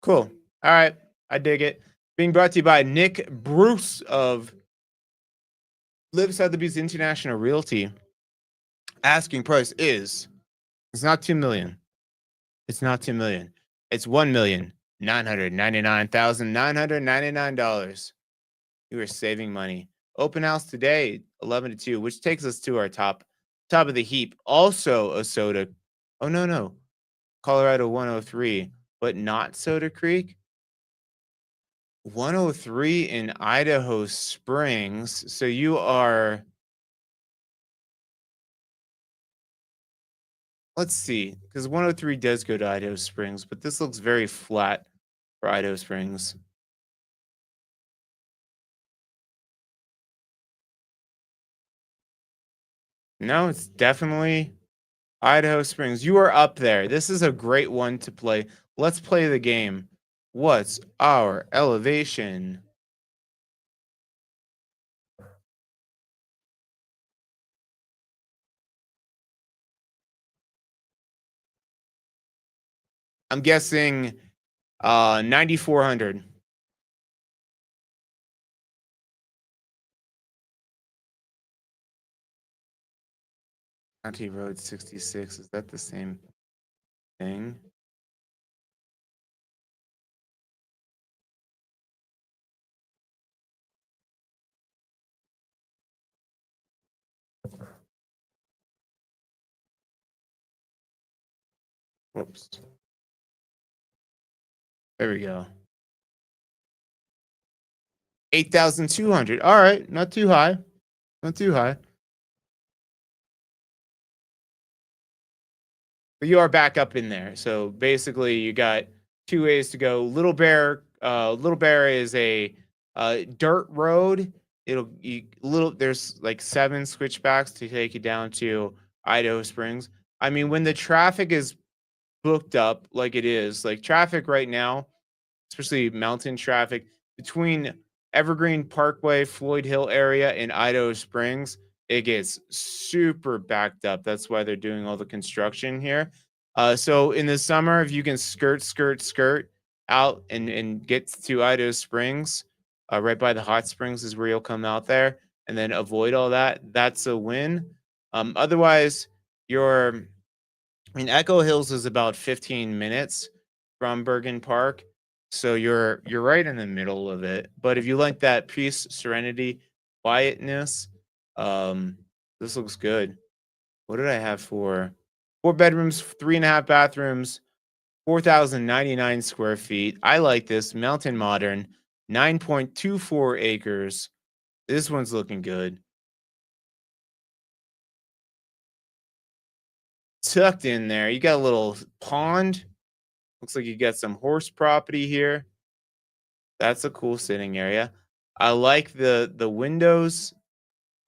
Cool. All right. I dig it. Being brought to you by Nick Bruce of Live Sotheby's International Realty. Asking price is, it's not 2 million. It's not 2 million. It's $1,999,999. You are saving money. Open house today, 11 to 2, which takes us to our top of the heap. Also a soda. Oh no. Colorado 103, but not Soda Creek. 103 in Idaho Springs. So you are, let's see, because 103 does go to Idaho Springs, but this looks very flat for Idaho Springs. No, it's definitely Idaho Springs. You are up there. This is a great one to play. Let's play the game. What's our elevation? I'm guessing 9,400. County Road 66. Is that the same thing? Whoops. There we go. 8,200. All right, not too high. Not too high. But you are back up in there. So basically, you got two ways to go. Little Bear is a dirt road. There's like 7 switchbacks to take you down to Idaho Springs. I mean, when the traffic is booked up like it is, like traffic right now, especially mountain traffic between Evergreen Parkway, Floyd Hill area, and Idaho Springs, it gets super backed up. That's why they're doing all the construction here. So in the summer, if you can skirt out and get to Idaho Springs, right by the hot springs is where you'll come out there, and then avoid all that. That's a win. Otherwise, you're I mean, Echo Hills is about 15 minutes from Bergen Park, so you're right in the middle of it. But if you like that peace, serenity, quietness, um, this looks good. What did I have for 4 bedrooms, 3.5 bathrooms, 4,099 square feet? I like this mountain modern, 9.24 acres. This one's looking good. Tucked in there, you got a little pond. Looks like you got some horse property here. That's a cool sitting area. I like the windows.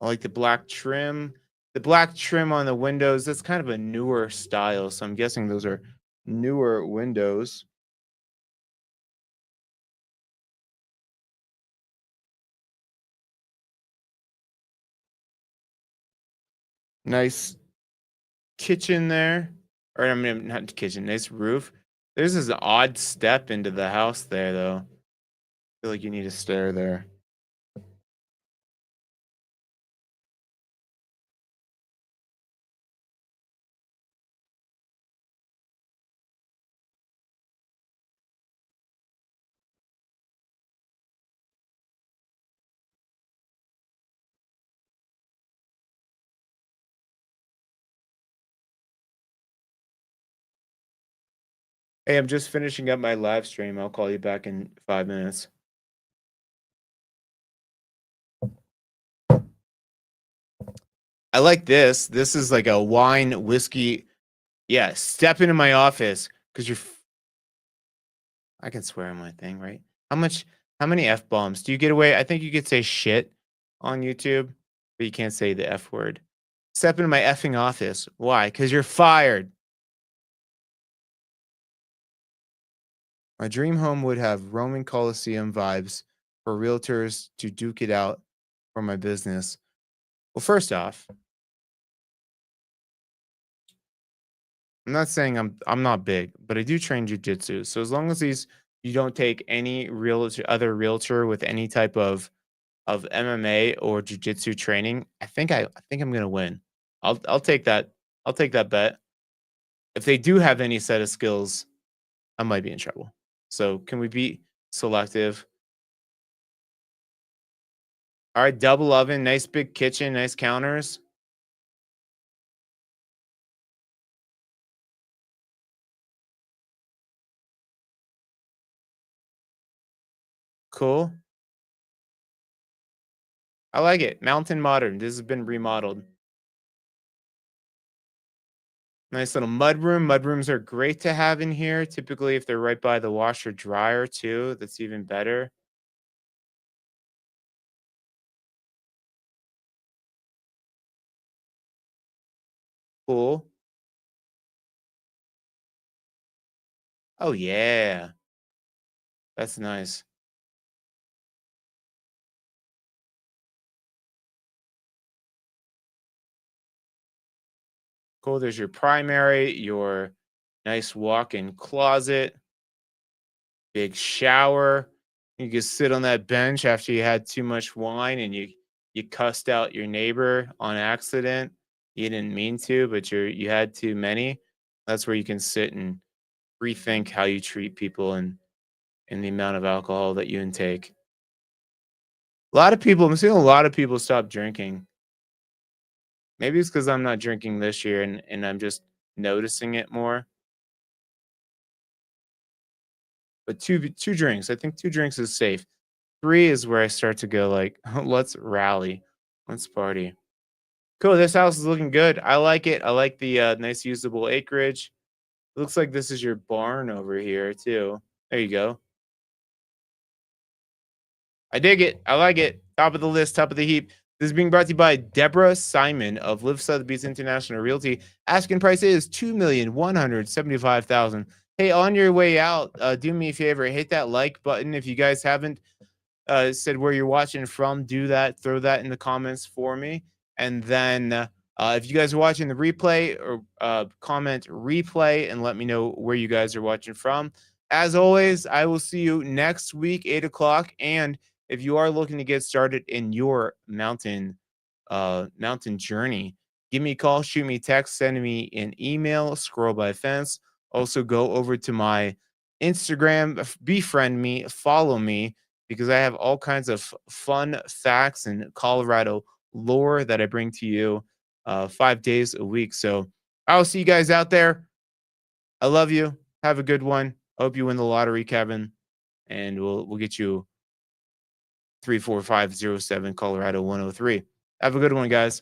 I like the black trim. The black trim on the windows, that's kind of a newer style. So I'm guessing those are newer windows. Nice kitchen there. Or I mean not kitchen, nice roof. There's this odd step into the house there though. I feel like you need a stair there. Hey, I'm just finishing up my live stream. I'll call you back in 5 minutes. I like this. This is like a wine whiskey. Yeah, step into my office because I can swear on my thing, right? How much? How many f bombs do you get away? I think you could say shit on YouTube, but you can't say the f word. Step into my effing office. Why? Because you're fired. My dream home would have Roman Coliseum vibes for realtors to duke it out for my business. Well, first off, I'm not saying I'm not big, but I do train jujitsu. So as long as you don't take any other realtor with any type of MMA or jujitsu training, I think I'm gonna win. I'll take that. I'll take that bet. If they do have any set of skills, I might be in trouble. So can we be selective? All right, double oven, nice big kitchen, nice counters. Cool. I like it. Mountain modern. This has been remodeled. Nice little mud room. Mud rooms are great to have in here. Typically, if they're right by the washer dryer too, that's even better. Cool. Oh yeah, that's nice. Cool. There's your primary, your nice walk-in closet, big shower. You can sit on that bench after you had too much wine and you cussed out your neighbor on accident. You didn't mean to, but you had too many. That's where you can sit and rethink how you treat people and the amount of alcohol that you intake. A lot of people, I'm seeing a lot of people stop drinking. Maybe it's because I'm not drinking this year and I'm just noticing it more. But two drinks. I think two drinks is safe. Three is where I start to go like, let's rally, let's party. Cool. This house is looking good. I like it. I like the nice usable acreage. Looks like this is your barn over here too. There you go. I dig it. I like it. Top of the list, top of the heap. This is being brought to you by Deborah Simon of Live Sotheby's International Realty. Asking price is $2,175,000. Hey, on your way out, do me a favor, hit that like button. If you guys haven't said where you're watching from, do that. Throw that in the comments for me. And then if you guys are watching the replay, or comment replay and let me know where you guys are watching from. As always, I will see you next week, 8 o'clock. And if you are looking to get started in your mountain journey, give me a call, shoot me a text, send me an email, scroll by fence. Also, go over to my Instagram, befriend me, follow me, because I have all kinds of fun facts and Colorado lore that I bring to you 5 days a week. So I'll see you guys out there. I love you. Have a good one. Hope you win the lottery, Kevin. And we'll get you 34507 Colorado 103. Have a good one, guys.